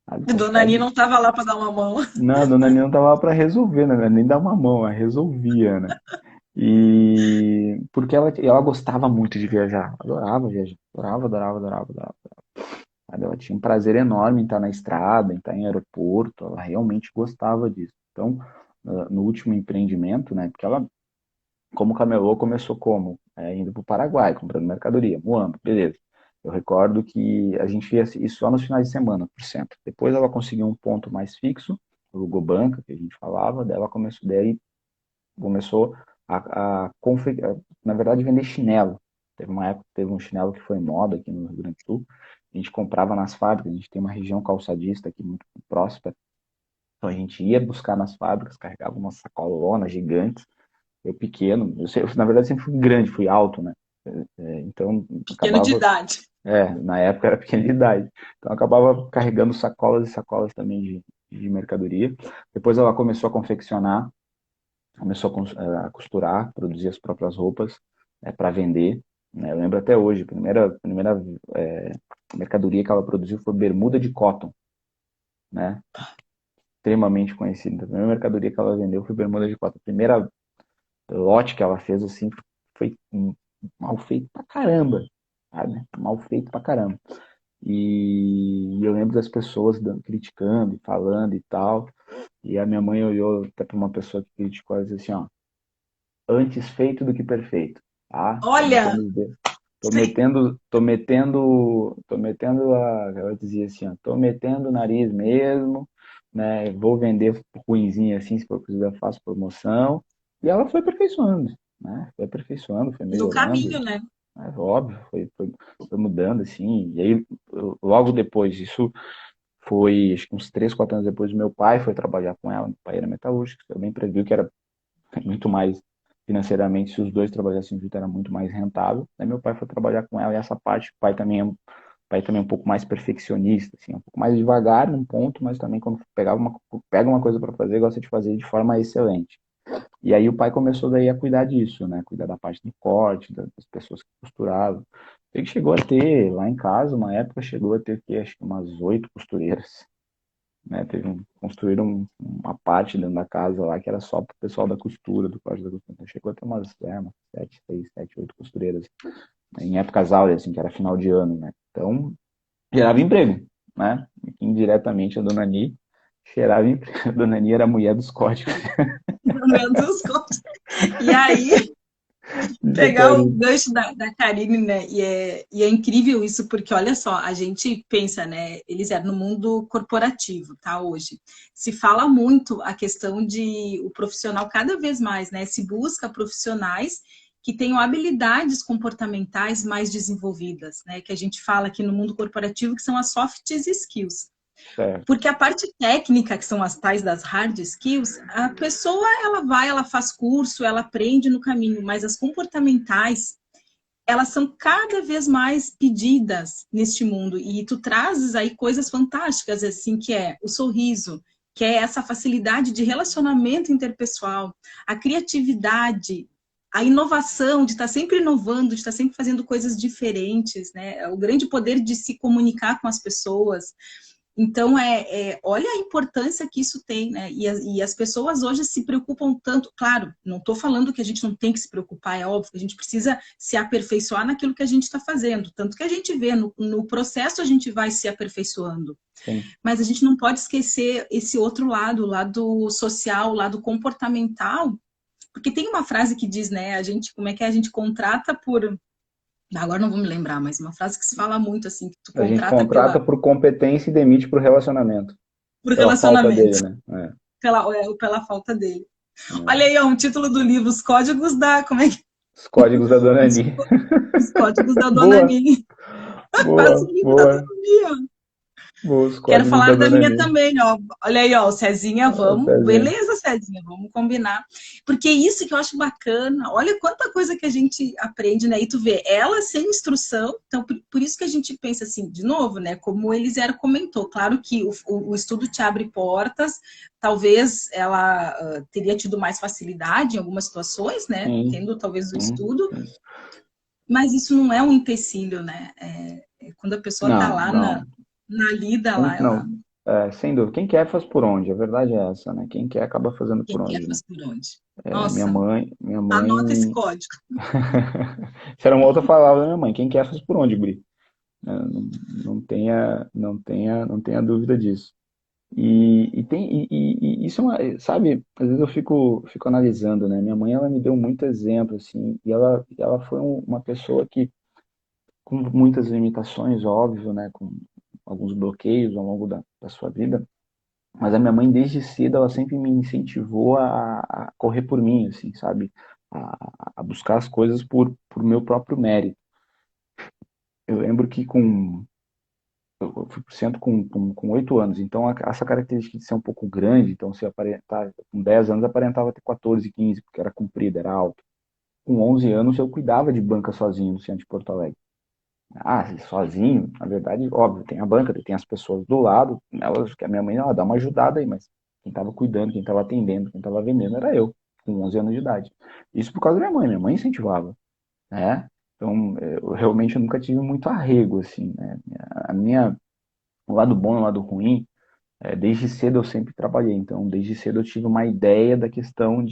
Sabe, A Dona Ani não estava lá para dar uma mão. não, a dona Nina não tava lá pra resolver, né? Nem dar uma mão, ela resolvia, né? E porque ela gostava muito de viajar, adorava viajar, adorava, adorava, adorava, adorava. Sabe? Ela tinha um prazer enorme em estar na estrada, em estar em aeroporto, ela realmente gostava disso. Então, no último empreendimento, né? Porque ela, como camelô, começou como? Indo para o Paraguai, comprando mercadoria, Moamba, beleza. Eu recordo que a gente via isso só nos finais de semana, por cento. Depois ela conseguiu um ponto mais fixo, alugou banca, que a gente falava, daí ela começou na verdade, vender chinelo. Teve uma época que teve um chinelo que foi moda aqui no Rio Grande do Sul. A gente comprava nas fábricas, a gente tem uma região calçadista aqui muito próspera. Então a gente ia buscar nas fábricas, carregava uma sacolona gigante. Eu pequeno, na verdade sempre fui grande, fui alto, né? Então Pequeno de acabava, idade. na época era pequena de idade. Então acabava carregando sacolas e sacolas também de mercadoria. Depois ela começou a confeccionar, começou a costurar, produzir as próprias roupas para vender. Né? Eu lembro até hoje, a primeira mercadoria que ela produziu foi bermuda de cotton, né? Extremamente conhecida. A primeira mercadoria que ela vendeu foi bermuda de cotton. A primeira lote que ela fez assim foi mal feito pra caramba, sabe? Mal feito pra caramba. E eu lembro das pessoas criticando e falando e tal. E a minha mãe olhou até para uma pessoa que criticou e disse assim, ó, antes feito do que perfeito, tá? Tô Olha, metendo os dedos. sim, Ela dizia assim, ó, tô metendo o nariz mesmo, né? Vou vender ruinzinho assim, se for preciso eu faço promoção. E ela foi aperfeiçoando, né? Foi aperfeiçoando, foi no melhorando, caminho, né? óbvio, foi mudando assim. E aí, logo depois, isso foi, acho que uns 3, 4 anos depois, meu pai foi trabalhar com ela. Meu pai era metalúrgico, também previu que era muito mais financeiramente, se os dois trabalhassem juntos, era muito mais rentável. Aí meu pai foi trabalhar com ela e essa parte, o pai também é um pouco mais perfeccionista, assim, um pouco mais devagar num ponto, mas também quando pega uma coisa para fazer, gosta de fazer de forma excelente. E aí o pai começou daí a cuidar disso, né? Cuidar da parte do corte, das pessoas que costuravam. Ele chegou a ter, lá em casa, uma época, chegou a ter, acho que umas 8 costureiras, né? Construíram uma parte dentro da casa lá que era só pro pessoal da costura, do corte da costura. Então, chegou a ter umas 7, 6, 7, 8 costureiras, né? Em épocas áureas, assim, que era final de ano, né? Então, gerava emprego, né? Indiretamente a dona Ni gerava emprego. A dona Ni era a mulher dos códigos. No meio dos contos. E aí, Isso é pegar o Karine. gancho da Karine, né? E é incrível isso, porque olha só, a gente pensa, né? Eles eram no mundo corporativo, tá? Hoje. Se fala muito a questão de o profissional cada vez mais, né? Se busca profissionais que tenham habilidades comportamentais mais desenvolvidas, né? Que a gente fala aqui no mundo corporativo, que são as soft skills. Certo. Porque a parte técnica, que são as tais das hard skills, a pessoa ela vai, ela faz curso, ela aprende no caminho, mas as comportamentais, elas são cada vez mais pedidas neste mundo. E tu trazes aí coisas fantásticas, assim, que é o sorriso, que é essa facilidade de relacionamento interpessoal, a criatividade, a inovação, de estar sempre inovando, de estar sempre fazendo coisas diferentes, né? O grande poder de se comunicar com as pessoas. Então, olha a importância que isso tem, né? E as pessoas hoje se preocupam tanto. Claro, não estou falando que a gente não tem que se preocupar, é óbvio, a gente precisa se aperfeiçoar naquilo que a gente está fazendo. Tanto que a gente vê no processo, a gente vai se aperfeiçoando. Sim. Mas a gente não pode esquecer esse outro lado, o lado social, o lado comportamental, porque tem uma frase que diz, né, a gente, como é que é? A gente contrata por... Agora não vou me lembrar, mas uma frase que se fala muito, assim, que tu A gente contrata contrata por competência e demite por relacionamento. por Pela falta relacionamento, dele, né? pela falta dele. Olha É. aí, ó, um título do livro, Os Códigos da... Como é que... Os códigos da Dona Ani. Os Códigos da Dona Boa, Nini. Passa boa, o livro da Dona boa. Nini, ó. Boa, os Quero códigos da falar da Dona minha Ani. também, ó. Olha aí, ó, Cezinha, Ah, vamos. Cezinha. Beleza, Cezinha, vamos combinar. Porque é isso que eu acho bacana. Olha quanta coisa que a gente aprende, né? E tu vê, ela sem instrução. Então, por isso que a gente pensa assim, de novo, né? Como o Elisero comentou, claro que o estudo te abre portas. Talvez ela teria tido mais facilidade em algumas situações, né? Sim, Tendo talvez o sim, estudo. sim. Mas isso não é um empecilho, né? Quando a pessoa tá Não, lá não. na lida, lá, ela... Não. Sem dúvida. Quem quer faz por onde. A verdade é essa, né? Quem quer acaba fazendo por Quem quer onde, né? faz por onde? Minha Nossa, mãe, minha anota esse mãe. código. Isso era uma outra palavra da minha mãe. Quem quer faz por onde, guri? Não, não tenha dúvida disso. E isso é uma, sabe, às vezes eu fico analisando, né? Minha mãe, ela me deu muito exemplo, assim, e ela foi uma pessoa que, com muitas limitações, óbvio, né? Com alguns bloqueios ao longo da sua vida, mas a minha mãe, desde cedo, ela sempre me incentivou a correr por mim, assim, sabe? A buscar as coisas por meu próprio mérito. Eu lembro que eu fui pro centro com 8 anos, então essa característica de ser um pouco grande, então se aparentar, com 10 anos aparentava ter 14, 15, porque era comprido, era alto. Com 11 anos eu cuidava de banca sozinho no centro de Porto Alegre. Ah, sozinho, na verdade, óbvio, tem a banca, tem as pessoas do lado, elas, que a minha mãe, ela dá uma ajudada aí, mas quem estava cuidando, quem estava atendendo, quem estava vendendo era eu, com 11 anos de idade. Isso por causa da minha mãe incentivava, né? Então, eu realmente nunca tive muito arrego, assim, né? A minha, o lado bom e o lado ruim, desde cedo eu sempre trabalhei, então desde cedo eu tive uma ideia da questão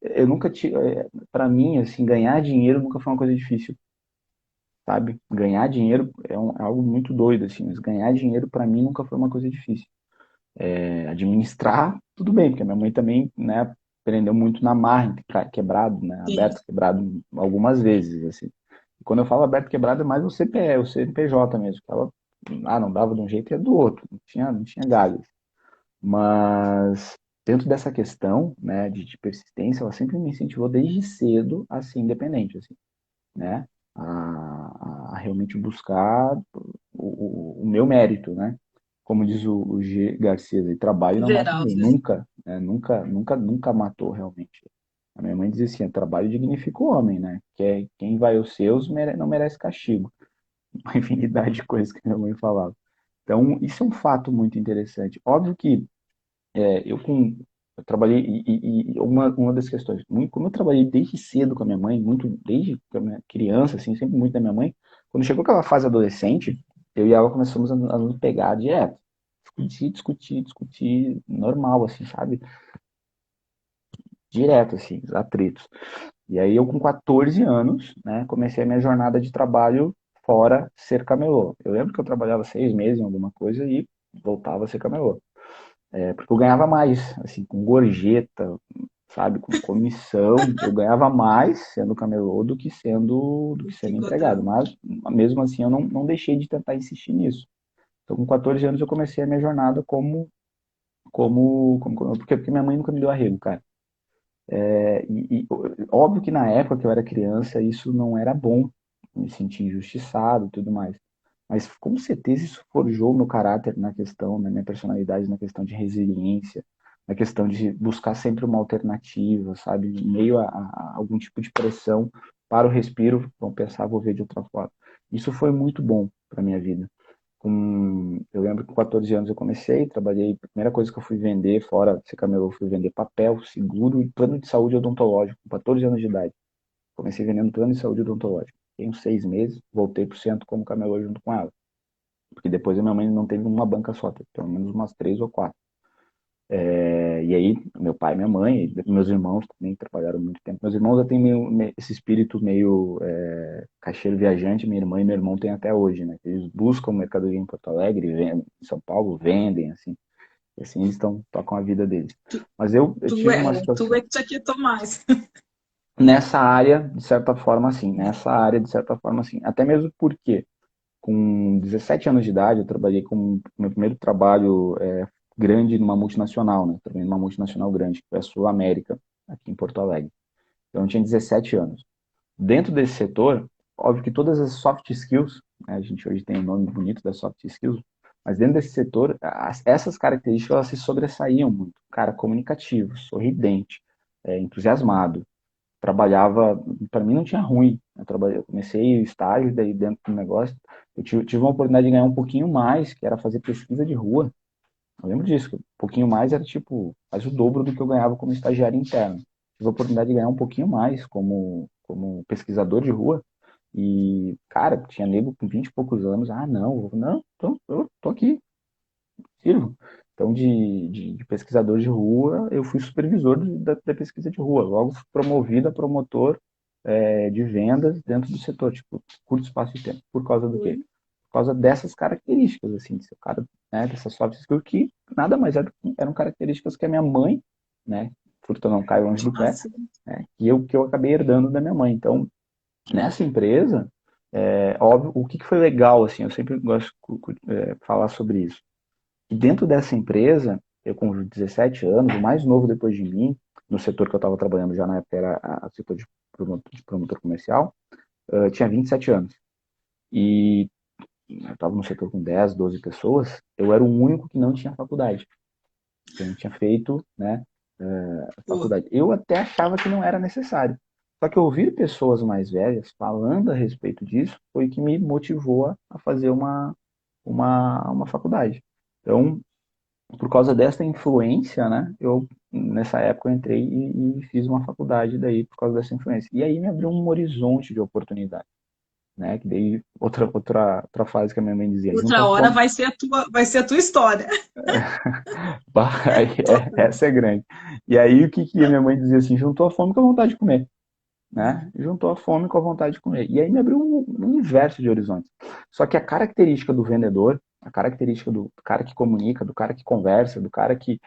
eu nunca tive, para mim, assim, ganhar dinheiro nunca foi uma coisa difícil, sabe? Ganhar dinheiro é algo muito doido, assim, mas ganhar dinheiro para mim nunca foi uma coisa difícil. Administrar, tudo bem, porque a minha mãe também, né, aprendeu muito na marra, quebrado, né, Sim, aberto, quebrado algumas vezes, assim. E quando eu falo aberto, quebrado, é mais o CNPJ mesmo, que ela, não dava de um jeito e ia do outro, não tinha galhos. Mas dentro dessa questão, né, de persistência, ela sempre me incentivou desde cedo a ser independente, assim, né, a realmente buscar o meu mérito, né? Como diz o G. Garcia, trabalho não mata Geraldo, ninguém, né? nunca, né? Nunca matou realmente. A minha mãe dizia assim, trabalho dignifica o homem, né? Que é quem vai aos seus não merece castigo. Uma infinidade de coisas que minha mãe falava. Então, isso é um fato muito interessante. Óbvio que eu trabalhei, e uma das questões, como eu trabalhei desde cedo com a minha mãe, muito, desde que eu era criança, assim, sempre muito da minha mãe, quando chegou aquela fase adolescente, eu e ela começamos a nos pegar direto. Discutir, normal, assim, sabe? Direto, assim, os atritos. E aí eu com 14 anos, né, comecei a minha jornada de trabalho fora ser camelô. Eu lembro que eu trabalhava 6 meses em alguma coisa e voltava a ser camelô. Porque eu ganhava mais, assim, com gorjeta, sabe, com comissão, eu ganhava mais sendo camelô do que sendo que empregado. contando. Mas mesmo assim eu não deixei de tentar insistir nisso. Então com 14 anos eu comecei a minha jornada porque minha mãe nunca me deu arrego, cara. Óbvio que na época que eu era criança isso não era bom, me sentir injustiçado e tudo mais. Mas com certeza isso forjou meu caráter na questão, na minha personalidade, na questão de resiliência, na questão de buscar sempre uma alternativa, sabe? Em meio a algum tipo de pressão, para o respiro, vamos pensar, vou ver de outra forma. Isso foi muito bom para minha vida. Eu lembro que com 14 anos eu comecei, trabalhei, a primeira coisa que eu fui vender, fora ser camelô, fui vender papel, seguro e plano de saúde odontológico, com 14 anos de idade. Comecei vendendo plano de saúde odontológico. Fiquei uns 6 meses, voltei pro centro como camelô junto com ela. Porque depois a minha mãe não teve uma banca só, teve pelo menos umas 3 ou 4. E aí, meu pai, minha mãe, meus irmãos também trabalharam muito tempo. Meus irmãos já têm esse espírito meio caixeiro viajante, minha irmã e meu irmão têm até hoje, né? Eles buscam mercadoria em Porto Alegre, vendem, em São Paulo, vendem, assim. E assim eles tocam a vida deles. Mas eu tive uma Tu situação é que te aquietou mais. nessa área, de certa forma, assim. Nessa área, de certa forma, assim. Até mesmo porque, com 17 anos de idade, eu trabalhei com meu primeiro trabalho grande numa multinacional, né? Trabalhei numa multinacional grande, que foi a Sul América, aqui em Porto Alegre. Então, eu tinha 17 anos. Dentro desse setor, óbvio que todas as soft skills, né, a gente hoje tem o nome bonito das soft skills, mas dentro desse setor, essas características elas se sobressaíam muito. Cara comunicativo, sorridente, entusiasmado, trabalhava, para mim não tinha ruim. Eu comecei o estágio, daí dentro do negócio, eu tive uma oportunidade de ganhar um pouquinho mais, que era fazer pesquisa de rua. Eu lembro disso, que um pouquinho mais era tipo, quase o dobro do que eu ganhava como estagiário interno. Tive a oportunidade de ganhar um pouquinho mais como pesquisador de rua. E, cara, tinha nego com 20 e poucos anos. Ah, não, não, então, eu tô aqui, sirvo. Então, de pesquisador de rua, eu fui supervisor da pesquisa de rua. Logo, fui promovido a promotor de vendas dentro do setor, tipo, curto espaço de tempo. Por causa do quê? Por causa dessas características, assim, de ser o cara, né, dessas soft skills que nada mais eram características que a minha mãe, né, fruta não cai longe do pé, Assim, né, que eu acabei herdando da minha mãe. Então, nessa empresa, óbvio, o que foi legal, assim, eu sempre gosto de falar sobre isso. E dentro dessa empresa, eu com 17 anos, o mais novo depois de mim, no setor que eu estava trabalhando já na época era o setor de promotor comercial, tinha 27 anos. E eu estava no setor com 10, 12 pessoas, eu era o único que não tinha faculdade. Que não tinha feito, né, pô, faculdade. Eu até achava que não era necessário. Só que ouvir pessoas mais velhas falando a respeito disso foi que me motivou a fazer uma faculdade. Então, por causa dessa influência, né, nessa época eu entrei e fiz uma faculdade daí por causa dessa influência. E aí me abriu um horizonte de oportunidade, né, que daí outra fase que a minha mãe dizia, junto outra à hora fome, vai ser a tua história. aí, essa é grande. E aí o que a minha mãe dizia assim, juntou a fome com a vontade de comer, né? Juntou a fome com a vontade de comer. E aí me abriu um universo de horizontes. Só que a característica do vendedor, a característica do cara que comunica, do cara que conversa, do cara que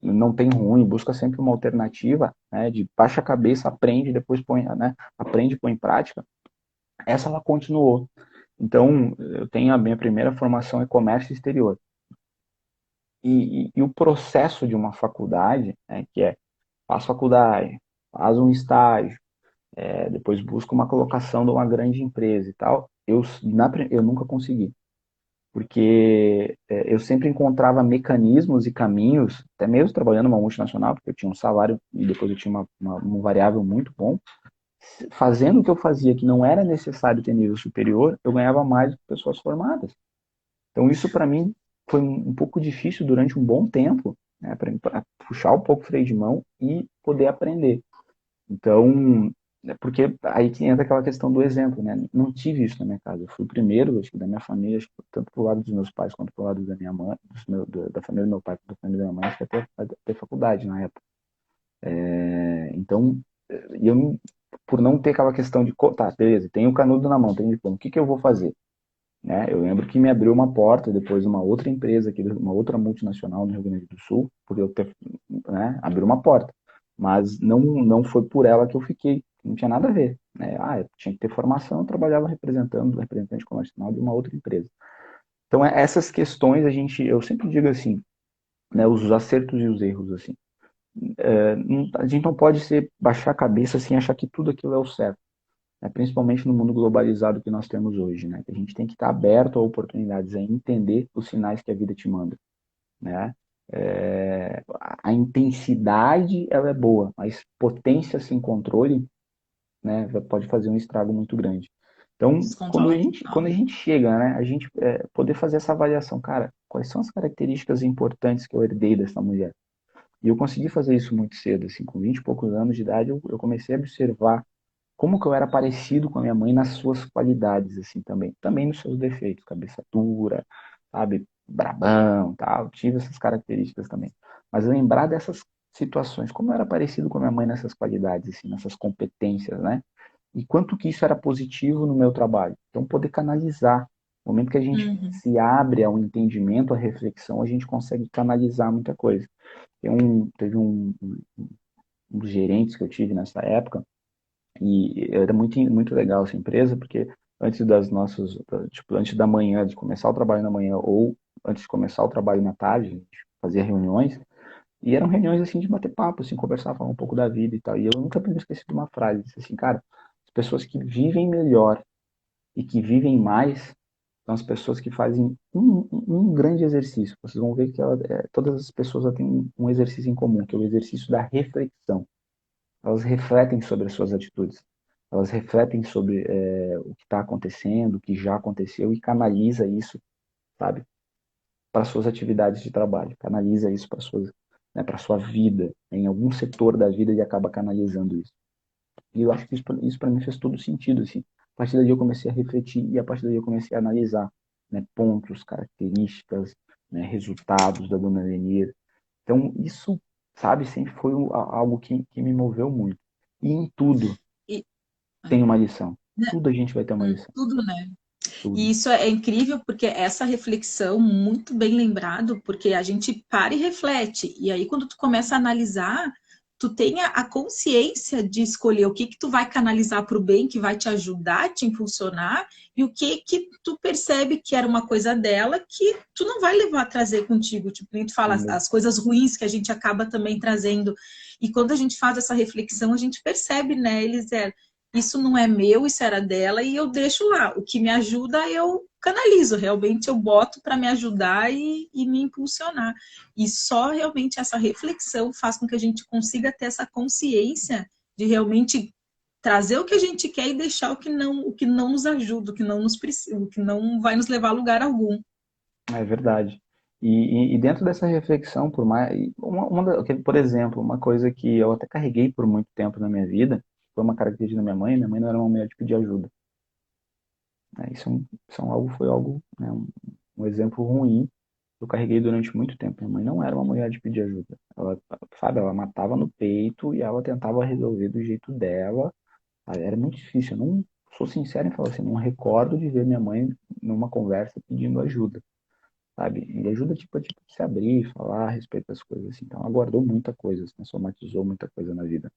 não tem ruim, busca sempre uma alternativa, né? De baixa a cabeça, aprende, depois põe, né? Aprende e põe em prática. Essa ela continuou. Então, eu tenho a minha primeira formação em comércio exterior. E o processo de uma faculdade, né, que faz faculdade, faz um estágio, depois busca uma colocação de uma grande empresa e tal, eu nunca consegui. Porque eu sempre encontrava mecanismos e caminhos, até mesmo trabalhando numa multinacional, porque eu tinha um salário e depois eu tinha um variável muito bom, fazendo o que eu fazia, que não era necessário ter nível superior, eu ganhava mais do que pessoas formadas. Então isso para mim foi um pouco difícil durante um bom tempo, né, para puxar um pouco o freio de mão e poder aprender. Então, porque aí que entra aquela questão do exemplo, né? Não tive isso na minha casa. Eu fui o primeiro, acho que da minha família, acho que tanto pro lado dos meus pais quanto pro lado da minha mãe, da família do meu pai quanto da família da minha mãe, acho que até faculdade na época. Então, eu, por não ter aquela questão de, tá, beleza, tenho o canudo na mão, tenho o diploma, o que que eu vou fazer? Né? Eu lembro que me abriu uma porta depois uma outra empresa aqui, uma outra multinacional no Rio Grande do Sul, por eu ter, né, abriu uma porta. Mas não foi por ela que eu fiquei, não tinha nada a ver. Né? Eu tinha que ter formação, eu trabalhava representante comercial de uma outra empresa. Então, essas questões eu sempre digo assim, né, os acertos e os erros, assim. A gente não pode baixar a cabeça assim, achar que tudo aquilo é o certo, né, principalmente no mundo globalizado que nós temos hoje, né, que a gente tem que estar aberto a oportunidades, a entender os sinais que a vida te manda, né. A intensidade ela é boa, mas potência sem controle, né, pode fazer um estrago muito grande. Então, quando a Descontrola gente, total. quando a gente chega, né, a gente poder fazer essa avaliação, cara, quais são as características importantes que eu herdei dessa mulher? E eu consegui fazer isso muito cedo, assim, com 20 e poucos anos de idade, eu comecei a observar como que eu era parecido com a minha mãe nas suas qualidades, assim, também. Também nos seus defeitos, cabeça dura, sabe, brabão, tal. Tive essas características também. Mas lembrar dessas situações, como eu era parecido com a minha mãe nessas qualidades, assim, nessas competências, né? E quanto que isso era positivo no meu trabalho. Então, poder canalizar. No momento que a gente Uhum. se abre ao entendimento, à reflexão, a gente consegue canalizar muita coisa. Teve um dos gerentes que eu tive nessa época, e era muito legal essa empresa, porque antes das nossas, tipo, antes da manhã, de começar o trabalho na manhã, ou antes de começar o trabalho na tarde, a gente fazia reuniões, e eram reuniões assim de bater papo, assim, conversar, falar um pouco da vida e tal. E eu nunca me esqueci de uma frase, disse assim, cara, as pessoas que vivem melhor e que vivem mais são as pessoas que fazem um grande exercício. Vocês vão ver que todas as pessoas têm um exercício em comum, que é o exercício da reflexão. Elas refletem sobre as suas atitudes. Elas refletem sobre o que está acontecendo, o que já aconteceu e canaliza isso, sabe, para suas atividades de trabalho. Canaliza isso para suas, né, para sua vida, em algum setor da vida e acaba canalizando isso. E eu acho que isso para mim fez todo sentido, assim. A partir daí eu comecei a refletir e a partir daí eu comecei a analisar, né, pontos, características, né, resultados da dona Lenir. Então, isso, sabe, sempre foi algo que me moveu muito. E em tudo E, tem uma lição. Tudo a gente vai ter uma lição. tudo, né? Tudo. E isso é incrível porque essa reflexão, muito bem lembrado, porque a gente para e reflete. E aí, quando tu começa a analisar, tu tenha a consciência de escolher o que que tu vai canalizar para o bem, que vai te ajudar, te impulsionar, e o que que tu percebe que era uma coisa dela que tu não vai levar a trazer contigo. Tipo, nem tu fala as coisas ruins que a gente acaba também trazendo. E quando a gente faz essa reflexão, a gente percebe, né, Elisé? Isso não é meu, isso era dela, e eu deixo lá. O que me ajuda, eu canalizo, realmente eu boto para me ajudar e me impulsionar. E só realmente essa reflexão faz com que a gente consiga ter essa consciência de realmente trazer o que a gente quer e deixar o que não nos ajuda, o que não nos precisa, o que não vai nos levar a lugar algum. É verdade. E dentro dessa reflexão, por mais, por exemplo, uma coisa que eu até carreguei por muito tempo na minha vida, foi uma característica da minha mãe. Minha mãe não era uma mulher de pedir ajuda. Né? Foi algo, né, um exemplo ruim que eu carreguei durante muito tempo. Minha mãe não era uma mulher de pedir ajuda. Ela, sabe, ela matava no peito e ela tentava resolver do jeito dela. Era muito difícil. Eu não sou sincero em falar assim, não recordo de ver minha mãe numa conversa pedindo ajuda, sabe? E ajuda tipo se abrir, falar a respeito das coisas assim. Então ela guardou muita coisa, assim, somatizou muita coisa na vida.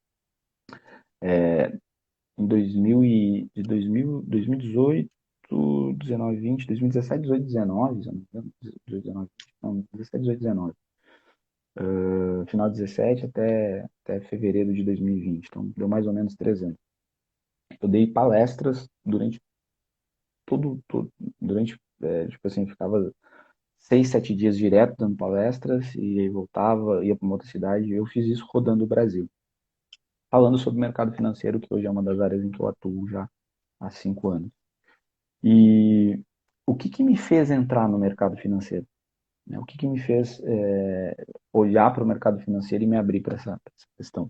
Em 2018, 19, 20, 2017, 18, 19, se eu não me engano, 18, 19, não, 17, 18, 19. Final de 17 até fevereiro de 2020. Então deu mais ou menos 3 anos. Eu dei palestras durante, tipo assim, ficava 6, 7 dias direto dando palestras e aí voltava, ia para uma outra cidade. Eu fiz isso rodando o Brasil, falando sobre o mercado financeiro, que hoje é uma das áreas em que eu atuo já há 5 anos. E o que me fez entrar no mercado financeiro? Né? O que me fez olhar para o mercado financeiro e me abrir para essa questão?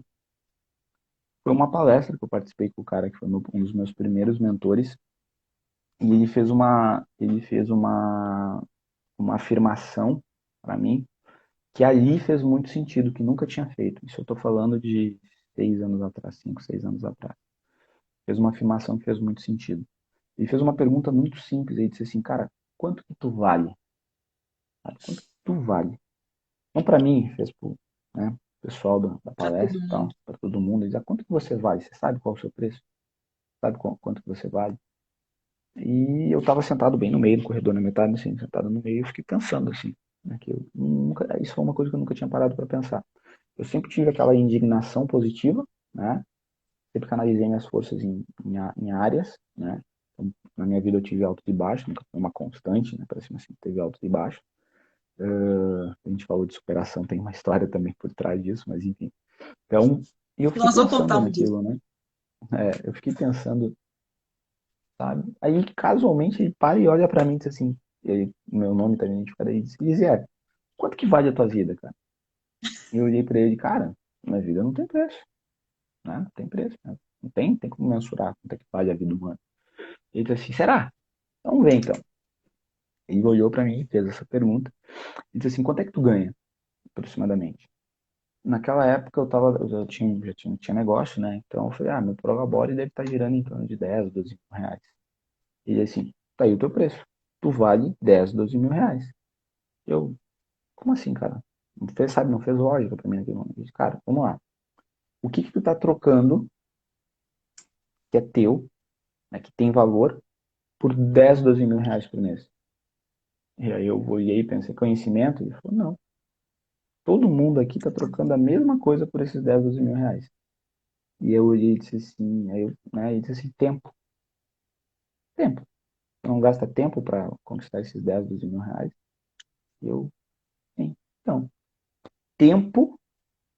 Foi uma palestra que eu participei com o cara que foi um dos meus primeiros mentores, e ele fez uma afirmação para mim que ali fez muito sentido, que nunca tinha feito. Isso eu estou falando de 6 anos atrás, 5, 6 anos atrás. Fez uma afirmação que fez muito sentido. Ele fez uma pergunta muito simples. Ele disse assim, cara, quanto que tu vale? Sabe? Quanto que tu vale? Não para mim, fez pro, né, pessoal da Para todo palestra e tal, mundo. para todo mundo. Ele diz, quanto que você vale? Você sabe qual é o seu preço? Sabe quanto que você vale? E eu estava sentado bem no meio do corredor, na metade, assim, sentado no meio, eu fiquei pensando assim, né, que eu nunca, isso foi uma coisa que eu nunca tinha parado para pensar. Eu sempre tive aquela indignação positiva, né? Sempre canalizei minhas forças em áreas, né? Então, na minha vida eu tive altos e baixos, nunca foi uma constante, né? Parece assim, teve altos e baixos. A gente falou de superação, tem uma história também por trás disso, mas enfim. Então, e eu fiquei Nós vamos pensando contar um dia. naquilo, né? Eu fiquei pensando, sabe? Aí, casualmente, ele para e olha pra mim e diz assim, meu nome tá identificado aí, e diz, quanto que vale a tua vida, cara? E eu olhei pra ele, cara, minha vida não tem preço, né? Não tem preço, né? Tem como mensurar quanto é que vale a vida humana. Ele disse assim, será? Então vem então. Ele olhou para mim, fez essa pergunta, e disse assim, quanto é que tu ganha, aproximadamente? Naquela época eu já tinha negócio, né? Então eu falei, meu Prolabore deve estar girando em torno de 10, 12 mil reais. E ele assim, tá aí o teu preço. Tu vale 10, 12 mil reais. Eu, como assim, cara? Não fez, sabe, não fez lógica pra mim naquele momento. Eu disse, cara, vamos lá. O que que tu tá trocando, que é teu, né, que tem valor, por 10, 12 mil reais por mês? E aí eu olhei e pensei, conhecimento? E ele falou, não. Todo mundo aqui tá trocando a mesma coisa por esses 10, 12 mil reais. E eu olhei e disse assim, aí eu, né, e disse assim, tempo. Tempo. Tu não gasta tempo para conquistar esses 10, 12 mil reais? E eu, sim. Então, tempo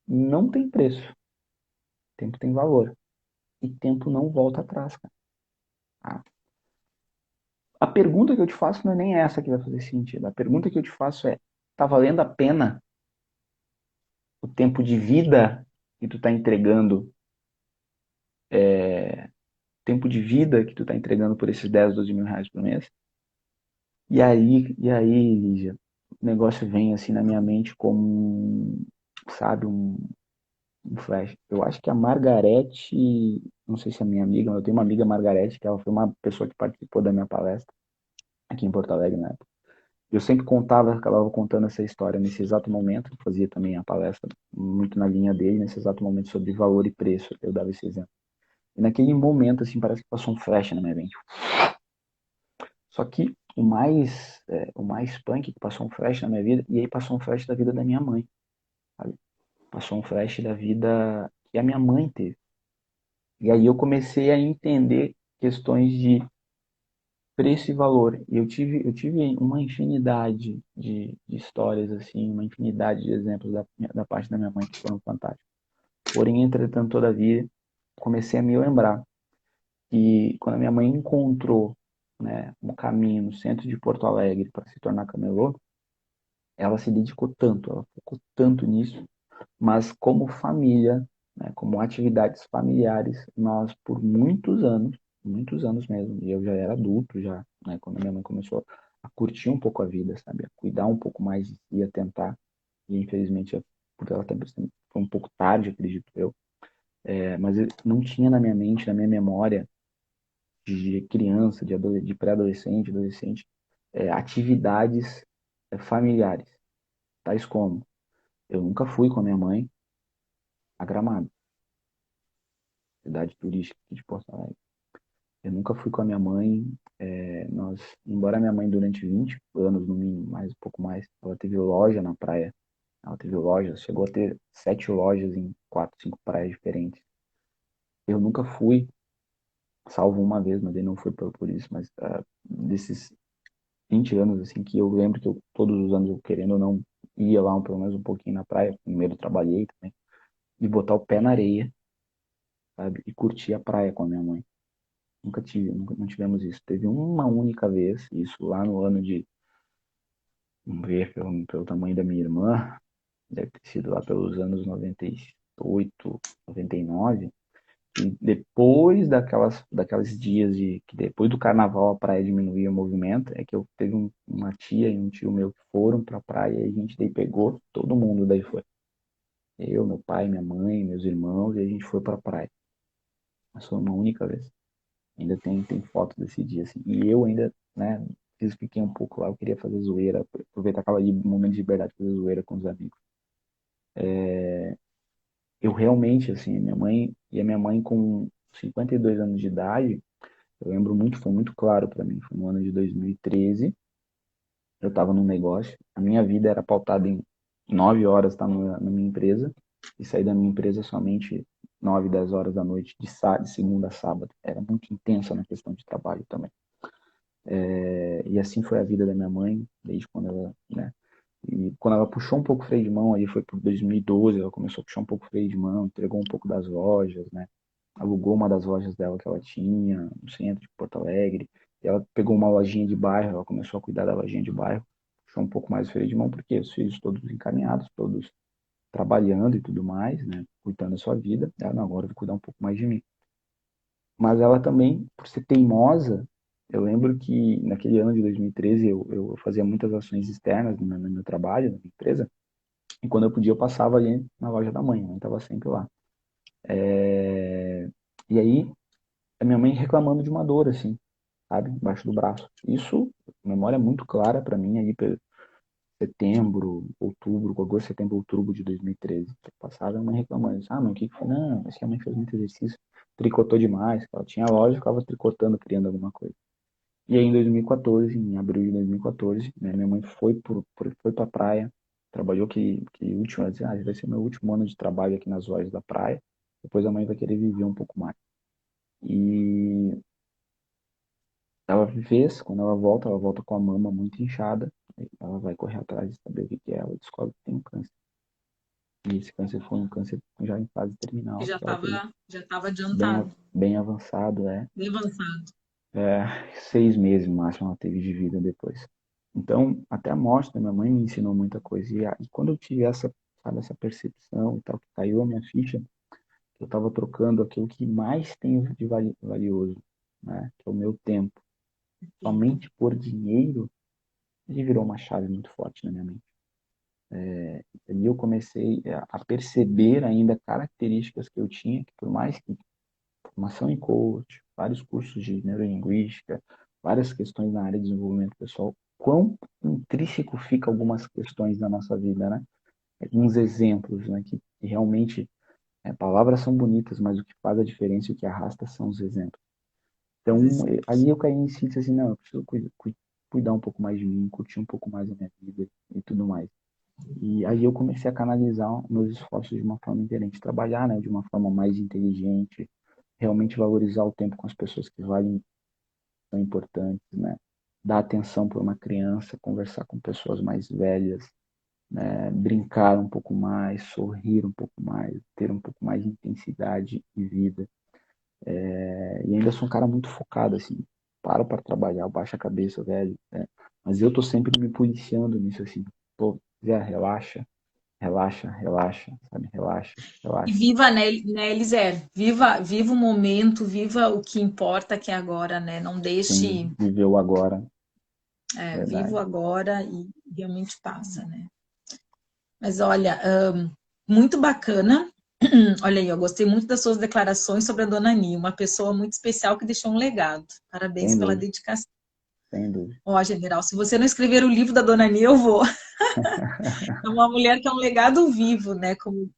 não tem preço. Tempo tem valor. E tempo não volta atrás, cara. Ah, a pergunta que eu te faço não é nem essa que vai fazer sentido. A pergunta que eu te faço é, tá valendo a pena o tempo de vida que tu tá entregando, tempo de vida que tu tá entregando por esses 10, 12 mil reais por mês? E aí, Lígia, o negócio vem assim na minha mente como, sabe, um flash. Eu acho que a Margarete, não sei se é minha amiga, mas eu tenho uma amiga Margarete, que ela foi uma pessoa que participou da minha palestra aqui em Porto Alegre, né? Eu sempre contava, acabava contando essa história nesse exato momento, eu fazia também a palestra muito na linha dele, nesse exato momento sobre valor e preço, eu dava esse exemplo. E naquele momento, assim, parece que passou um flash na minha mente. Só que o mais punk que passou um flash na minha vida, e aí passou um flash da vida da minha mãe, sabe? Passou um flash da vida que a minha mãe teve. E aí eu comecei a entender questões de preço e valor. E eu tive uma infinidade de histórias, assim, uma infinidade de exemplos da parte da minha mãe que foram fantásticos. Porém, entretanto, todavia, comecei a me lembrar que quando a minha mãe encontrou, né, um caminho no centro de Porto Alegre para se tornar camelô, ela se dedicou tanto, ela focou tanto nisso, mas como família, né, como atividades familiares, nós por muitos anos mesmo, e eu já era adulto já, né, quando a minha mãe começou a curtir um pouco a vida, sabe, a cuidar um pouco mais de si, a tentar, e infelizmente por ela tempo foi um pouco tarde, acredito eu, mas eu não tinha na minha mente, na minha memória de criança, de pré-adolescente, adolescente, atividades familiares, tais como eu nunca fui com a minha mãe a Gramado, cidade turística aqui de Porto Alegre. Eu nunca fui com a minha mãe. Embora minha mãe durante 20 anos, no mínimo, mais um pouco mais, ela teve loja na praia. Ela teve lojas, chegou a ter 7 lojas em 4, 5 praias diferentes. Eu nunca fui, salvo uma vez, mas aí não fui por isso, mas desses 20 anos, assim, que eu lembro que todos os anos, eu querendo ou não, ia lá pelo menos um pouquinho na praia. Primeiro eu trabalhei também, e botar o pé na areia, sabe? E curtir a praia com a minha mãe. Nunca não tivemos isso. Teve uma única vez, isso lá no ano de, vamos ver, pelo tamanho da minha irmã, deve ter sido lá pelos anos 98, 99, e depois daquelas dias que depois do carnaval a praia diminuía o movimento, é que eu teve uma tia e um tio meu que foram pra praia e a gente daí pegou, todo mundo daí foi. Eu, meu pai, minha mãe, meus irmãos, e a gente foi pra praia. Mas foi uma única vez. Ainda tem foto desse dia, assim. E eu ainda, né, fiquei um pouco lá, eu queria fazer zoeira, aproveitar aquela momento de liberdade, fazer zoeira com os amigos. Eu realmente, assim, a minha mãe com 52 anos de idade, eu lembro muito, foi muito claro para mim, foi no ano de 2013, eu estava num negócio, a minha vida era pautada em 9 horas estar na minha empresa, e sair da minha empresa somente 9, 10 horas da noite, de segunda a sábado. Era muito intensa na questão de trabalho também. E assim foi a vida da minha mãe, desde quando ela, né? E quando ela puxou um pouco o freio de mão, aí foi por 2012, ela começou a puxar um pouco o freio de mão, entregou um pouco das lojas, né? Alugou uma das lojas dela que ela tinha no centro de Porto Alegre. E ela pegou uma lojinha de bairro, ela começou a cuidar da lojinha de bairro, puxou um pouco mais o freio de mão, porque os filhos todos encaminhados, todos trabalhando e tudo mais, né? Cuidando da sua vida. Ela, não, agora eu vou cuidar um pouco mais de mim. mas ela também, por ser teimosa, eu lembro que naquele ano de 2013 eu fazia muitas ações externas no meu trabalho, na minha empresa, e quando eu podia eu passava ali na loja da mãe, a mãe estava sempre lá. É, E aí, a minha mãe reclamando de uma dor, assim, sabe, embaixo do braço. Isso, memória muito clara para mim, aí, setembro, outubro, agosto, setembro, outubro de 2013. Passava a mãe reclamando. Mãe, o que que foi? Não, mas que a mãe fez muito exercício, tricotou demais, ela tinha loja, ficava tricotando, criando alguma coisa. E aí em 2014, em abril de 2014, né, minha mãe foi pra praia, trabalhou que último, ela disse, vai ser meu último ano de trabalho aqui nas lojas da praia, depois a mãe vai querer viver um pouco mais. E ela fez, quando ela volta com a mama muito inchada, ela vai correr atrás de saber o que que é, ela descobre que tem um câncer. E esse câncer foi um câncer já em fase E terminal, já que ela teve estava bem, adiantado, bem avançado, bem avançado. 6 meses no máximo ela teve de vida depois. Então, até a morte da minha mãe me ensinou muita coisa. E quando eu tive sabe, essa percepção e tal, que caiu a minha ficha, que eu estava trocando aquilo que mais tenho de valioso, né, que é o meu tempo, Tempo. somente por dinheiro, ele virou uma chave muito forte na minha mente. Ali eu comecei a perceber ainda características que eu tinha, que por mais que formação em coach, vários cursos de neurolinguística, várias questões na área de desenvolvimento pessoal, quão intrínseco fica algumas questões da nossa vida, né? Alguns exemplos, né? Que realmente, palavras são bonitas, mas o que faz a diferença e o que arrasta são os exemplos. Os Então, exemplos. ali eu caí em si e disse assim, não, eu preciso cuidar um pouco mais de mim, curtir um pouco mais a minha vida e tudo mais. E aí eu comecei a canalizar meus esforços de uma forma diferente, trabalhar, né, de uma forma mais inteligente, realmente valorizar o tempo com as pessoas que valem, são importantes, né? Dar atenção para uma criança, conversar com pessoas mais velhas, né? Brincar um pouco mais, sorrir um pouco mais, ter um pouco mais de intensidade e vida. E ainda sou um cara muito focado, assim, paro para trabalhar, baixa a cabeça, velho, né? Mas eu tô sempre me policiando nisso, assim, pô, Zé, relaxa, relaxa, relaxa, sabe? Relaxa, E relaxa. viva, né, Elisé? Viva o momento, viva o que importa que é agora, né? Não Sim, deixe, viveu agora, viva o verdade. agora e realmente passa, né? Mas olha, muito bacana. Olha aí, eu gostei muito das suas declarações sobre a Dona Ni, uma pessoa muito especial que deixou um legado. Parabéns Sem pela dúvida, dedicação. sem dúvida. Ó, general, se você não escrever o livro da Dona Ni, eu vou. É uma mulher que é um legado vivo, né? Como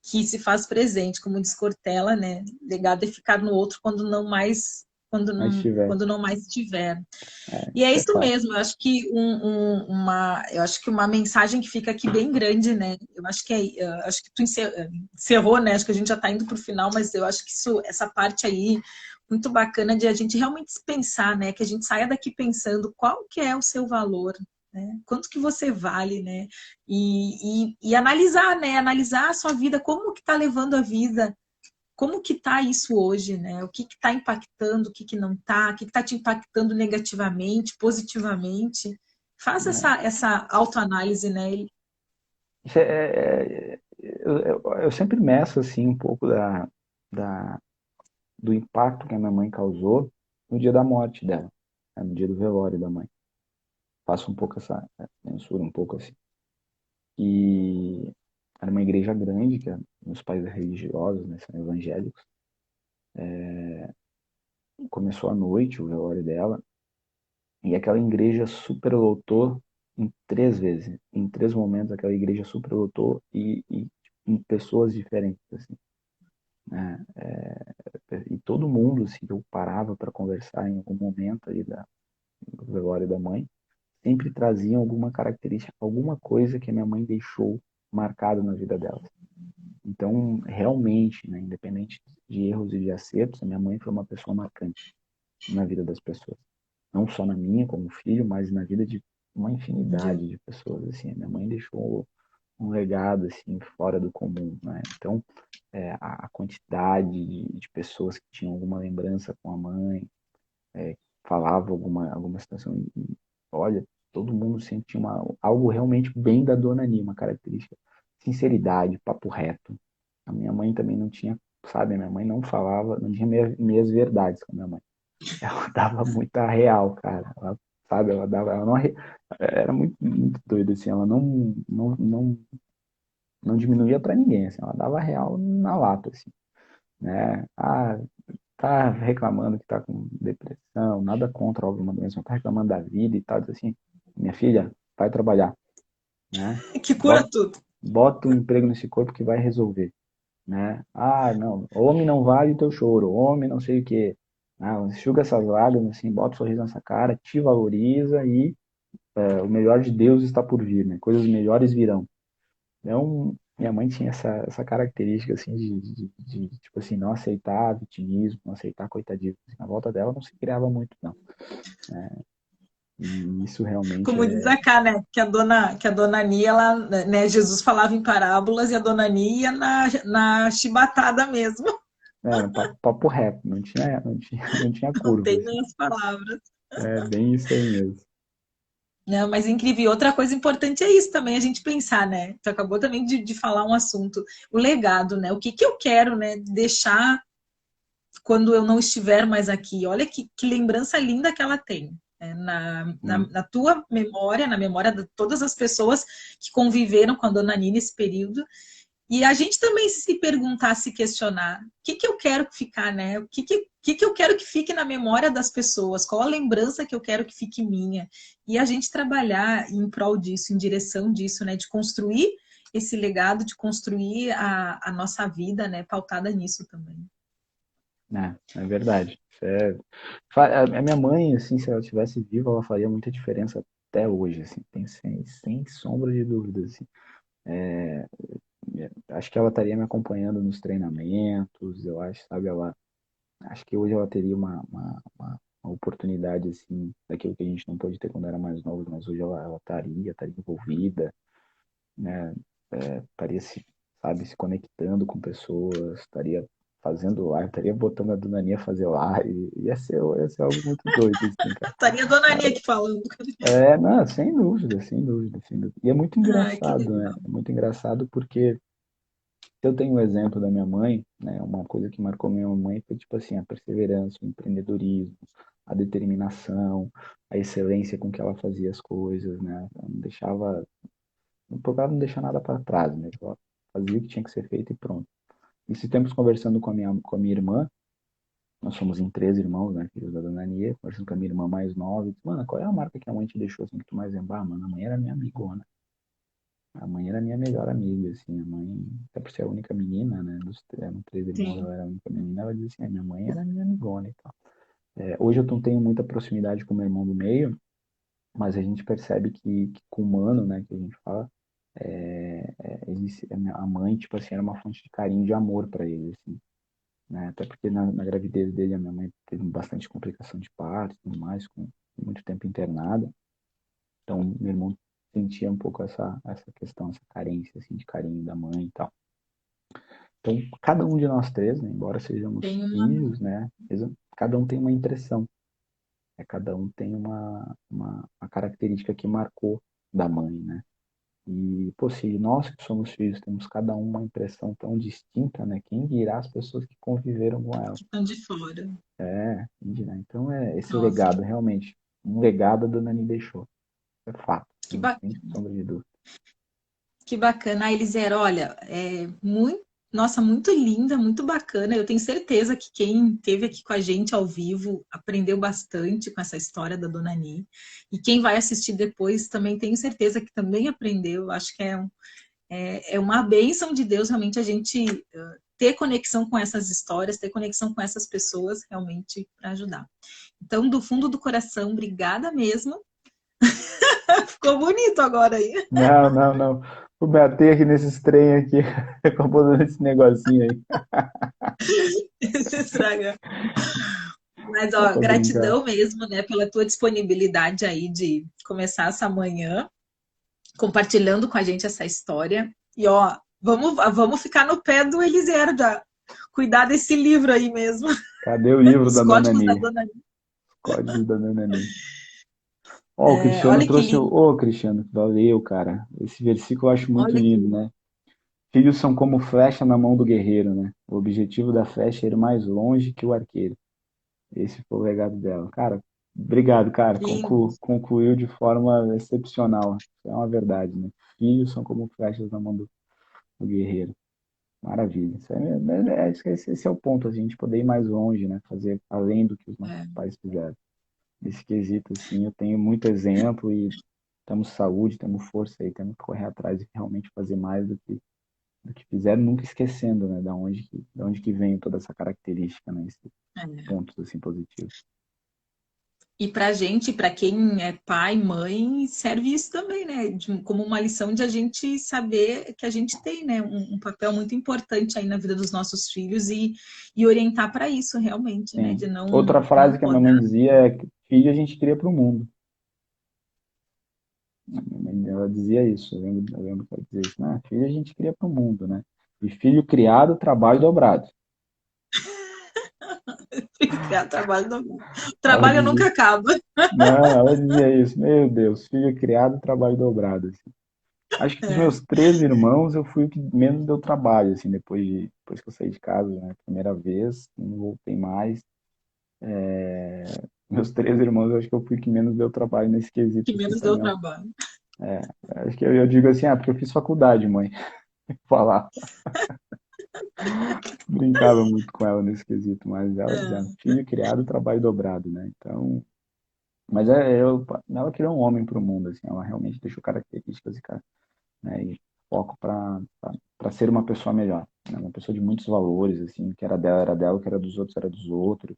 que se faz presente, como diz Cortella, né? Legado é ficar no outro Mas se tiver, quando não mais estiver. E é isso é isso fato. mesmo. Eu acho que eu acho que uma mensagem que fica aqui bem grande, né? Eu acho que acho que tu encerrou, né? Acho que a gente já está indo para o final, mas eu acho que essa parte aí muito bacana de a gente realmente pensar, né? Que a gente saia daqui pensando qual que é o seu valor, né? Quanto que você vale, né? E analisar, né? Analisar a sua vida, como que está levando a vida, como que está isso hoje, né? O que está impactando, o que não está, o que está te impactando negativamente, positivamente. Faça Né? essa autoanálise, né? Eu sempre meço assim um pouco da, do impacto que a minha mãe causou no dia da morte dela, né? No dia do velório da mãe. Faço um pouco essa censura, um pouco assim. E era uma igreja grande, meus pais eram religiosos, né, são evangélicos. Começou à noite o velório dela, e aquela igreja superlotou em 3 vezes. Em 3 momentos, aquela igreja superlotou e em pessoas diferentes, assim, né? E todo mundo, assim, que eu parava para conversar em algum momento ali do velório da mãe, sempre traziam alguma característica, alguma coisa que a minha mãe deixou marcado na vida dela. Então, realmente, né, independente de erros e de acertos, a minha mãe foi uma pessoa marcante na vida das pessoas. Não só na minha como filho, mas na vida de uma infinidade de pessoas. Assim, a minha mãe deixou um legado assim fora do comum, né? Então, a quantidade de pessoas que tinham alguma lembrança com a mãe, falava alguma situação e olha, todo mundo sempre tinha algo realmente bem da Dona Nima, uma característica, sinceridade, papo reto. A minha mãe também não tinha sabe, minha mãe não falava, não tinha meias verdades com a minha mãe. Ela dava muita real, cara. Ela, sabe, ela dava, ela não, era muito, muito doido, assim, ela não diminuía pra ninguém, assim, ela dava real na lata, assim, né? Ah, tá reclamando que tá com depressão, nada contra alguma doença, mas tá reclamando da vida e tal, diz assim, minha filha, vai trabalhar, né? Que cura Bota, tudo. bota um emprego nesse corpo que vai resolver, né? Ah, não, homem não vale o teu choro, homem não sei o quê. Ah, enxuga essas lágrimas, assim, bota um sorriso nessa cara, te valoriza e o melhor de Deus está por vir, né? Coisas melhores virão. Então, minha mãe tinha essa característica, assim, tipo assim, não aceitar vitimismo, não aceitar coitadismo. Assim, na volta dela não se criava muito, não. E isso realmente Como diz é, a cá, né? Que a dona Nia, ela, né, Jesus falava em parábolas e a dona Nia ia na chibatada mesmo. era papo reto, não tinha Não curva, tem assim. meias palavras. É bem isso aí mesmo. Não, mas incrível. E outra coisa importante é isso também, a gente pensar, né? Tu acabou também de falar um assunto, o legado, né? O que que eu quero, né, deixar quando eu não estiver mais aqui? Olha que lembrança linda que ela tem. Né? Na tua memória, na memória de todas as pessoas que conviveram com a dona Nina nesse período, e a gente também se perguntar, se questionar, o que que eu quero ficar, né? O que que eu quero que fique na memória das pessoas? Qual a lembrança que eu quero que fique minha? E a gente trabalhar em prol disso, em direção disso, né? De construir esse legado, de construir a nossa vida, né? Pautada nisso também. É verdade. A minha mãe, assim, se ela estivesse viva, ela faria muita diferença até hoje, assim, sem sombra de dúvida, assim. Acho que ela estaria me acompanhando nos treinamentos, eu acho, sabe, acho que hoje ela teria uma oportunidade, assim, daquilo que a gente não pôde ter quando era mais novo, mas hoje ela estaria envolvida, né, estaria sabe, se conectando com pessoas, estaria fazendo live, estaria botando a Dona Nia a fazer live, ia ser algo muito doido, assim, cara. Estaria a dona Nia aqui falando. Não, sem dúvida, sem dúvida, sem dúvida. E é muito Ai, que engraçado, né? legal. É muito engraçado porque eu tenho um exemplo da minha mãe, né? Uma coisa que marcou minha mãe foi, tipo assim, a perseverança, o empreendedorismo, a determinação, a excelência com que ela fazia as coisas, né? Ela não deixava, não procurava não deixar nada para trás, né? Ela fazia o que tinha que ser feito e pronto. E se tempos conversando com a minha irmã, nós somos em três irmãos, né? Filhos da Dona Nia, conversando com a minha irmã mais nova, e disse, mano, qual é a marca que a mãe te deixou assim que tu mais lembra? Ah, mano, a mãe era minha amigona. A mãe era minha melhor amiga, assim, a mãe, até por ser a única menina, né, eram três irmãos, Sim. ela era a única menina, ela dizia assim, minha mãe era minha amigona e tal. Hoje eu não tenho muita proximidade com o meu irmão do meio, mas a gente percebe que com o humano, né, que a gente fala, a mãe, tipo assim, era uma fonte de carinho, de amor para ele, assim, né, até porque na gravidez dele a minha mãe teve bastante complicação de parto e tudo mais, com muito tempo internada, então meu irmão sentia um pouco essa questão, essa carência, assim, de carinho da mãe e tal. Então, cada um de nós três, né, embora sejamos Tem uma. filhos, né, cada um tem uma impressão, cada um tem uma característica que marcou da mãe, né? E, pô, se nós que somos filhos temos cada um uma impressão tão distinta, né? Quem dirá as pessoas que conviveram com ela? Que estão de fora. Quem dirá? Então, esse Nossa, legado, realmente, um legado a Dona Nani deixou, é fato, que sem bacana. sombra de dúvida. Que bacana. A Elisera, olha, nossa, muito linda, muito bacana. Eu tenho certeza que quem esteve aqui com a gente ao vivo aprendeu bastante com essa história da Dona Ni. E quem vai assistir depois também tenho certeza que também aprendeu. Acho que é uma bênção de Deus realmente a gente ter conexão com essas histórias, ter conexão com essas pessoas realmente para ajudar. Então, do fundo do coração, obrigada mesmo. Ficou bonito agora aí. Não, não, não. Vou bater aqui nesses trem aqui, acabou esse negocinho aí. Se estraga. Mas, Só ó, pra brincar. gratidão mesmo, né, pela tua disponibilidade aí de começar essa manhã compartilhando com a gente essa história. E, ó, vamos ficar no pé do Elisiero, já cuidar desse livro aí mesmo, Cadê o livro Os da Dona Códigos da Ni? Dona Nina. Códigos da Dona Ni. Ó, o Cristiano Olha que trouxe. lindo, Ô, Cristiano, valeu, cara. Esse versículo eu acho muito olha que lindo, lindo. né? Filhos são como flecha na mão do guerreiro, né? O objetivo da flecha é ir mais longe que o arqueiro. Esse foi o legado dela. Cara, obrigado, cara. Lindo. Concluiu de forma excepcional. Isso é uma verdade, né? Filhos são como flechas na mão do guerreiro. Maravilha. Esse é o ponto, a gente poder ir mais longe, né? Fazer além do que os nossos É, pais fizeram. Nesse quesito, assim, eu tenho muito exemplo e temos saúde, temos força aí, temos que correr atrás e realmente fazer mais do que fizeram, nunca esquecendo, né? Da onde que vem toda essa característica, né? Esses é. pontos, assim, positivos. E para gente, para quem é pai, mãe, serve isso também, né? Como uma lição de a gente saber que a gente tem, né? Um papel muito importante aí na vida dos nossos filhos e orientar para isso realmente, né? Sim. De Outra não frase que a minha podar. mãe dizia é que filho a gente cria para o mundo. Ela dizia isso, eu lembro que ela dizia isso. Né? Filho a gente cria para o mundo, né? E filho criado, trabalho dobrado. Criar trabalho do mundo. O Ela trabalho dizia, nunca acaba. não, ela dizia isso, meu Deus, filho criado, trabalho dobrado. Assim. Acho que dos É, meus três irmãos, eu fui o que menos deu trabalho, assim, depois que eu saí de casa, né? Primeira vez, não voltei mais. Meus três irmãos, eu acho que eu fui o que menos deu trabalho nesse quesito, que assim, menos deu também. trabalho. Acho que eu digo assim, porque eu fiz faculdade, mãe. Falar. Brincava muito com ela nesse quesito, mas ela dizendo, É, filho criado, trabalho dobrado, né? Então, mas ela criou um homem para o mundo, assim, ela realmente deixou características né, e foco para ser uma pessoa melhor, né? Uma pessoa de muitos valores, assim, o que era dela, o que era dos outros era dos outros.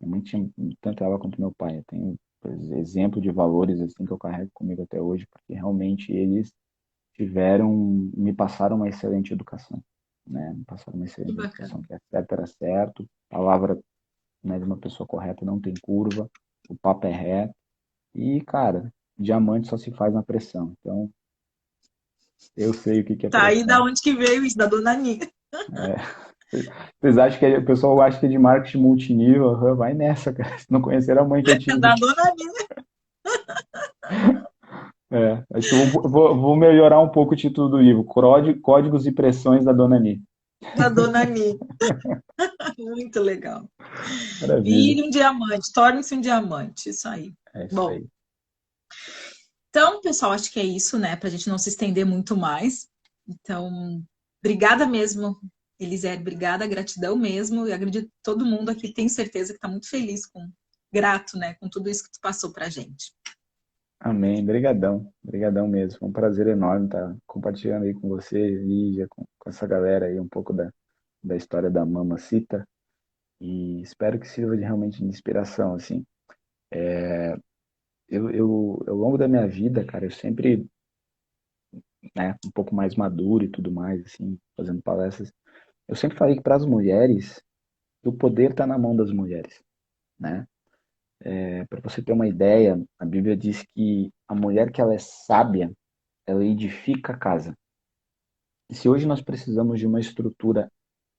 Eu muito tinha, tanto ela quanto meu pai. Eu tenho exemplo de valores assim que eu carrego comigo até hoje, porque realmente eles me passaram uma excelente educação, né? Me passaram uma que excelente bacana. educação, que é certo era certo, palavra, né, de uma pessoa correta não tem curva, o papo é reto e, cara, diamante só se faz na pressão. Então, eu sei o que que é Tá aí da pressão. onde que veio isso, da dona Aninha. Vocês acham que o pessoal acha que é de marketing multinível? Vai nessa, cara. Se não conhecer a mãe que eu Da tive. dona Aninha, Acho que eu vou melhorar um pouco o título do livro. Códigos e pressões da Dona Ni. da dona Aninha. Muito legal. Maravilha. Vire um diamante, torne-se um diamante. Isso aí. É isso Bom, aí. então, pessoal, acho que é isso, né? Para a gente não se estender muito mais. Então, obrigada mesmo, Elisete, obrigada, gratidão mesmo. E acredito que todo mundo aqui tem certeza que está muito feliz grato, né, com tudo isso que tu passou para a gente. Amém. Brigadão. Brigadão mesmo. Foi um prazer enorme estar compartilhando aí com você, Lígia, com essa galera aí um pouco da história da Mamacita. E espero que sirva realmente de inspiração, assim. Ao longo da minha vida, cara, eu sempre, né, um pouco mais maduro e tudo mais, assim, fazendo palestras, eu sempre falei que para as mulheres, o poder está na mão das mulheres, né? Para você ter uma ideia, a Bíblia diz que a mulher que ela é sábia, ela edifica a casa. E se hoje nós precisamos de uma estrutura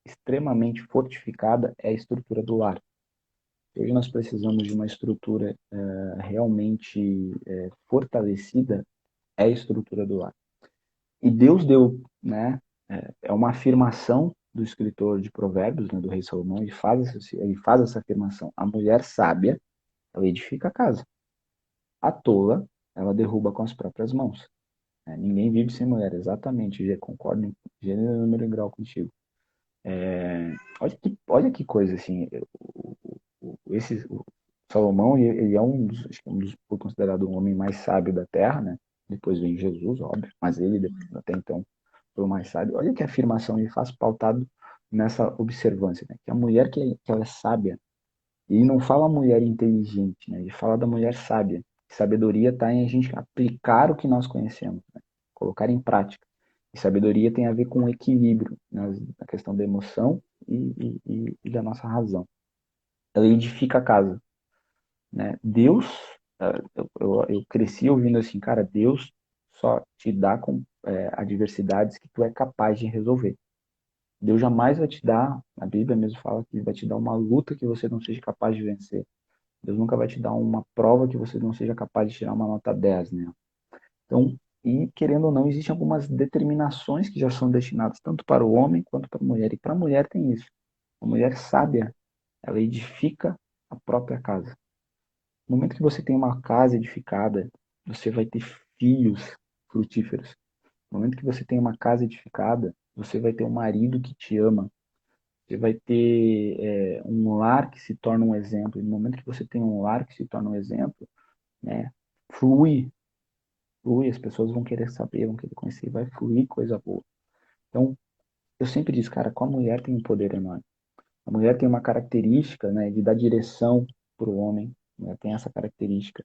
extremamente fortificada, é a estrutura do lar. Se hoje nós precisamos de uma estrutura realmente fortalecida, é a estrutura do lar. E Deus deu, né? É uma afirmação do escritor de Provérbios, né, do rei Salomão, ele faz essa afirmação. A mulher sábia, ela edifica a casa. A tola, ela derruba com as próprias mãos. Ninguém vive sem mulher, exatamente. Já concordo em gênero, número e grau contigo. Olha que coisa, assim. O Salomão, ele é acho que foi considerado um homem mais sábio da terra, né? Depois vem Jesus, óbvio, mas ele até então foi o mais sábio. Olha que afirmação ele faz pautado nessa observância, né? Que a mulher que ela é sábia, e ele não fala mulher inteligente, né? Ele fala da mulher sábia. Sabedoria está em a gente aplicar o que nós conhecemos, né? Colocar em prática. E sabedoria tem a ver com equilíbrio, né? Na questão da emoção e da nossa razão. Ela edifica a casa, né? Deus, eu cresci ouvindo assim, cara, Deus só te dá adversidades que tu é capaz de resolver. Deus jamais vai te dar, a Bíblia mesmo fala que vai te dar uma luta que você não seja capaz de vencer. Deus nunca vai te dar uma prova que você não seja capaz de tirar uma nota 10, né? Então, E, querendo ou não, existem algumas determinações que já são destinadas tanto para o homem quanto para a mulher. E para a mulher tem isso. A mulher sábia, ela edifica a própria casa. No momento que você tem uma casa edificada, você vai ter filhos frutíferos. No momento que você tem uma casa edificada, você vai ter um marido que te ama. Você vai ter um lar que se torna um exemplo. E no momento que você tem um lar que se torna um exemplo, né, flui, flui, as pessoas vão querer saber, vão querer conhecer, vai fluir coisa boa. Então, eu sempre disse, cara, com a mulher tem um poder enorme. A mulher tem uma característica, né, de dar direção para o homem, né, tem essa característica.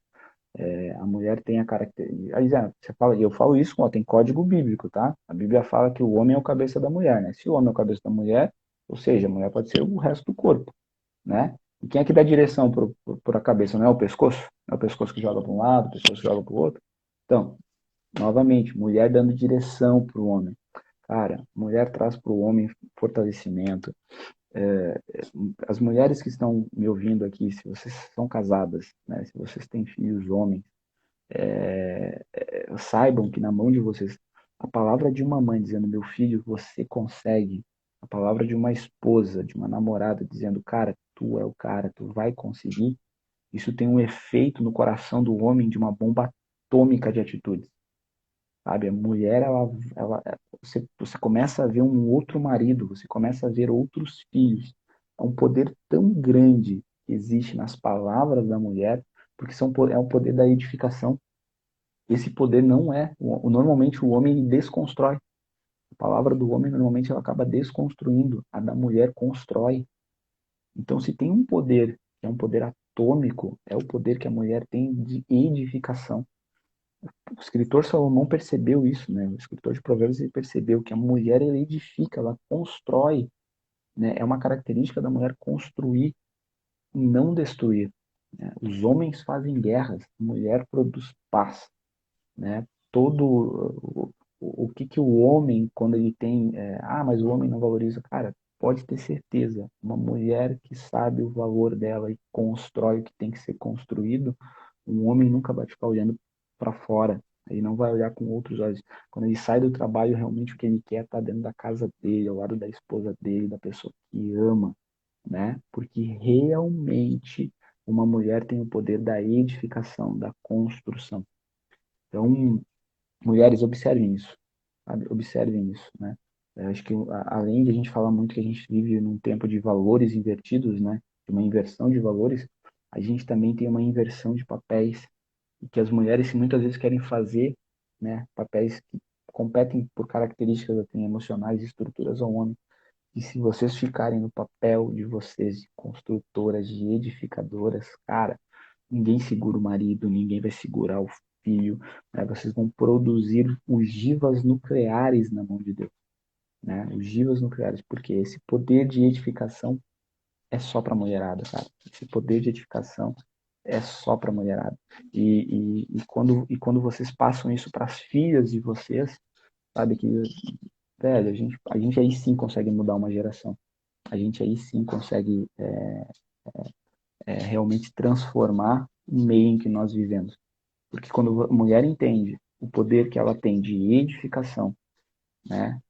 A mulher tem a característica. Aí, você fala, eu falo isso, ó, tem código bíblico, tá? A Bíblia fala que o homem é o cabeça da mulher, né? Se o homem é o cabeça da mulher, ou seja, a mulher pode ser o resto do corpo, né? E quem é que dá direção para a cabeça? Não é o pescoço? Não é o pescoço que joga para um lado, o pescoço que joga para o outro? Então, novamente, mulher dando direção para o homem. Cara, mulher traz para o homem fortalecimento. É, as mulheres que estão me ouvindo aqui, se vocês são casadas, né, se vocês têm filhos homens, saibam que na mão de vocês, a palavra de uma mãe dizendo, meu filho, você consegue, a palavra de uma esposa, de uma namorada dizendo, cara, tu é o cara, tu vai conseguir, isso tem um efeito no coração do homem de uma bomba atômica de atitudes. Sabe, a mulher, você começa a ver um outro marido, você começa a ver outros filhos. É um poder tão grande que existe nas palavras da mulher, porque é um poder da edificação. Esse poder não é. Normalmente o homem ele desconstrói. A palavra do homem normalmente ela acaba desconstruindo. A da mulher constrói. Então, se tem um poder que é um poder atômico, é o poder que a mulher tem de edificação. O escritor Salomão percebeu isso, né? O escritor de Provérbios ele percebeu que a mulher ela edifica, ela constrói, né? É uma característica da mulher construir e não destruir, né? Os homens fazem guerras, a mulher produz paz, né? Todo o que que o homem quando ele tem, mas o homem não valoriza, cara, pode ter certeza, uma mulher que sabe o valor dela e constrói o que tem que ser construído, um homem nunca vai ficar olhando para fora. Ele não vai olhar com outros olhos. Quando ele sai do trabalho, realmente o que ele quer é estar dentro da casa dele, ao lado da esposa dele, da pessoa que ama, né? Porque realmente uma mulher tem o poder da edificação, da construção. Então, mulheres, observem isso, sabe? Observem isso, né? Eu acho que além de a gente falar muito que a gente vive num tempo de valores invertidos, né? De uma inversão de valores, a gente também tem uma inversão de papéis e que as mulheres muitas vezes querem fazer, né? Papéis que competem por características assim, emocionais e estruturas ao homem. E se vocês ficarem no papel de vocês de construtoras, de edificadoras, cara, ninguém segura o marido, ninguém vai segurar o filho, né? Vocês vão produzir ogivas nucleares na mão de Deus, né? Ogivas nucleares, porque esse poder de edificação é só para mulherada, cara. Esse poder de edificação é só para mulherada. E quando vocês passam isso para as filhas de vocês, sabe que, velho, a gente aí sim consegue mudar uma geração. A gente aí sim consegue realmente transformar o meio em que nós vivemos. Porque quando a mulher entende o poder que ela tem de edificação, né,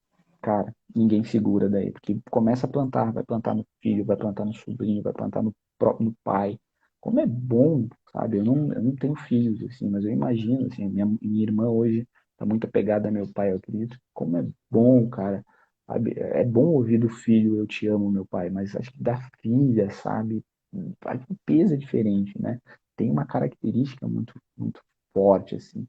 cara, ninguém segura daí. Porque começa a plantar, vai plantar no filho, vai plantar no sobrinho, vai plantar no pai. Como é bom, sabe? Eu não tenho filhos, assim, mas eu imagino, assim, minha irmã hoje tá muito apegada a meu pai, eu acredito. Como é bom, cara, sabe? É bom ouvir do filho, eu te amo, meu pai, mas acho que da filha, sabe? O peso é diferente, né? Tem uma característica muito, muito forte, assim.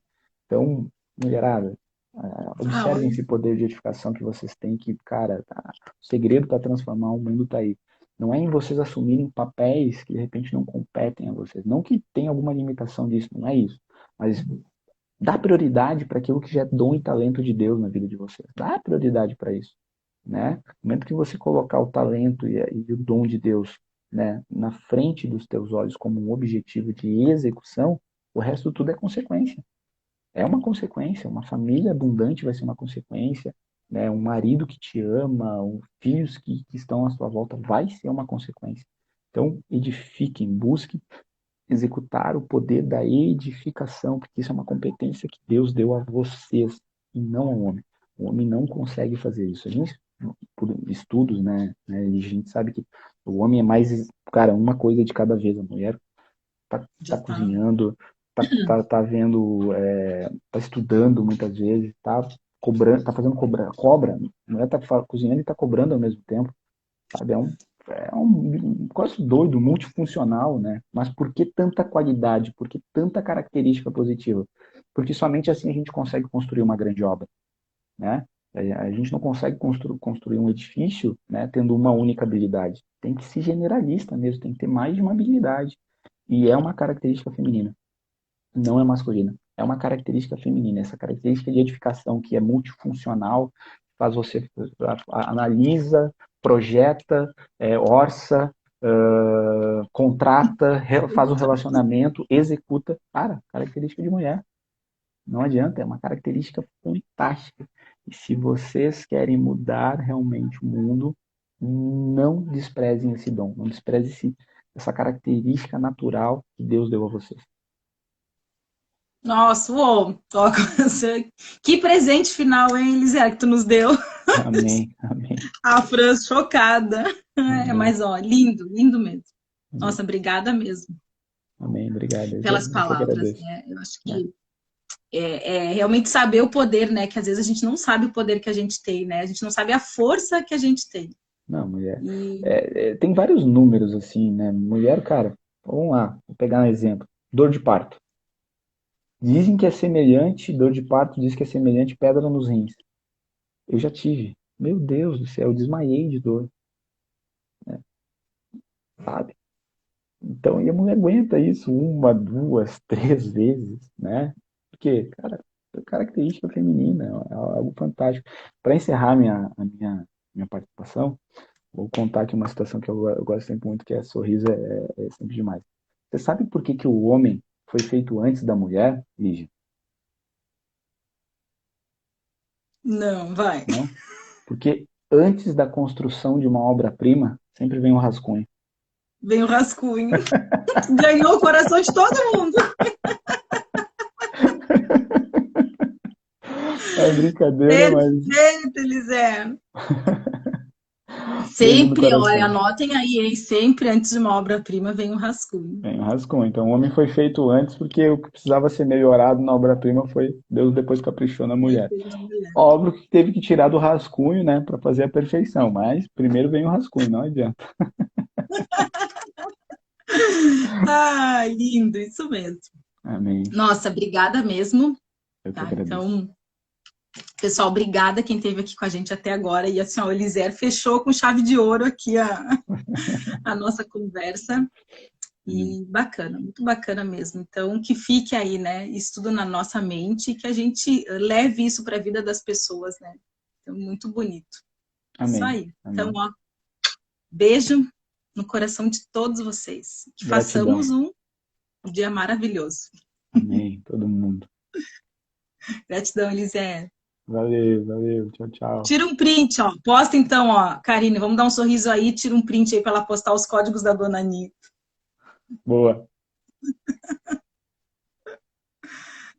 Então, mulherada, Ah, observem olha. esse poder de edificação que vocês têm, que, cara, o segredo para transformar o mundo tá aí. Não é em vocês assumirem papéis que de repente não competem a vocês. Não que tenha alguma limitação disso, não é isso. Mas dá prioridade para aquilo que já é dom e talento de Deus na vida de vocês. Dá prioridade para isso, né? No momento que você colocar o talento e o dom de Deus, né, na frente dos teus olhos como um objetivo de execução, o resto tudo é consequência. É uma consequência. Uma família abundante vai ser uma consequência, né? Um marido que te ama, filhos que estão à sua volta vai ser uma consequência. Então, edifiquem, busquem executar o poder da edificação, porque isso é uma competência que Deus deu a vocês e não ao homem. O homem não consegue fazer isso. A gente, por estudos, a gente sabe que o homem é mais, cara, uma coisa de cada vez. A mulher tá Já tá. cozinhando, tá vendo, tá estudando muitas vezes, tá cobrando, tá fazendo cobra. A mulher tá cozinhando e tá cobrando ao mesmo tempo, sabe? É um negócio doido, multifuncional, né? Mas por que tanta qualidade? Por que tanta característica positiva? Porque somente assim a gente consegue construir uma grande obra, né? A gente não consegue construir um edifício, né, tendo uma única habilidade. Tem que ser generalista mesmo, tem que ter mais de uma habilidade. E é uma característica feminina, não é masculina. É uma característica feminina, essa característica de edificação que é multifuncional, faz você analisa, projeta, orça, contrata, faz um relacionamento, executa. Cara, característica de mulher. Não adianta, é uma característica fantástica. E se vocês querem mudar realmente o mundo, não desprezem esse dom, não desprezem essa característica natural que Deus deu a vocês. Nossa, uou! Que presente final, hein, Elisé, que tu nos deu. Amém, amém, A Fran chocada. amém, Mas, ó, lindo, lindo mesmo. amém, Nossa, obrigada mesmo amém. Obrigado, pelas eu que palavras, agradeço. né? Eu acho Né? que é realmente saber o poder, né? Que às vezes a gente não sabe o poder que a gente tem, né? A gente não sabe a força que a gente tem. Não, mulher. E Tem vários números assim, né? Mulher, cara, vamos lá, vou pegar um exemplo. Dor de parto. Dizem que é semelhante, dor de parto diz que é semelhante pedra nos rins. Eu já tive. Meu Deus do céu, eu desmaiei de dor, sabe? Então, e a mulher aguenta isso uma, duas, três vezes, né? Porque, cara, é característica feminina, é algo fantástico. Para encerrar minha participação, vou contar aqui uma situação que eu gosto sempre muito, que é sorriso é sempre demais. Você sabe por que, que o homem foi feito antes da mulher, Lígia? não, vai. Não? Porque antes da construção de uma obra-prima, sempre vem um rascunho. Vem o rascunho. Ganhou o coração de todo mundo. É brincadeira, mas Perfeito, Elisé. beijo no Sempre, olha, coração. anotem aí, hein? Sempre antes de uma obra-prima vem um rascunho. Vem um rascunho. Então, o homem foi feito antes porque o que precisava ser melhorado na obra-prima foi Deus depois caprichou na Aí mulher. fez uma mulher. Óbvio que teve que tirar do rascunho, né, para fazer a perfeição, mas primeiro vem o rascunho, não adianta. Ah, lindo, isso mesmo. Amém. Nossa, obrigada mesmo. Eu que Tá? agradeço. Então, pessoal, obrigada quem esteve aqui com a gente até agora. E assim, ó, o Elisé fechou com chave de ouro aqui a nossa conversa. Amém. E bacana, muito bacana mesmo. Então, que fique aí, né? Isso tudo na nossa mente e que a gente leve isso para a vida das pessoas, né? Então, muito bonito. Isso Amém. aí. Então, Amém. ó, beijo no coração de todos vocês. Que façamos Gratidão. um dia maravilhoso. Amém. Todo mundo. Gratidão, Elisé. Valeu, valeu. Tchau, tchau. Tira um print, ó. Posta então, ó. Karine, vamos dar um sorriso aí. Tira um print aí para ela postar os códigos da Dona Anitta. Boa.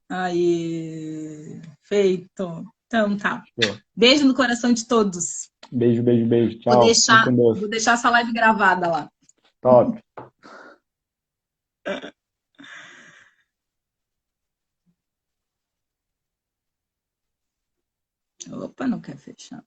Aí. Feito. Então tá. Boa. Beijo no coração de todos. Beijo, beijo, beijo. Vou Tchau. Fique deixar, com Deus. vou deixar essa live gravada lá. Top. Opa, não quer fechar.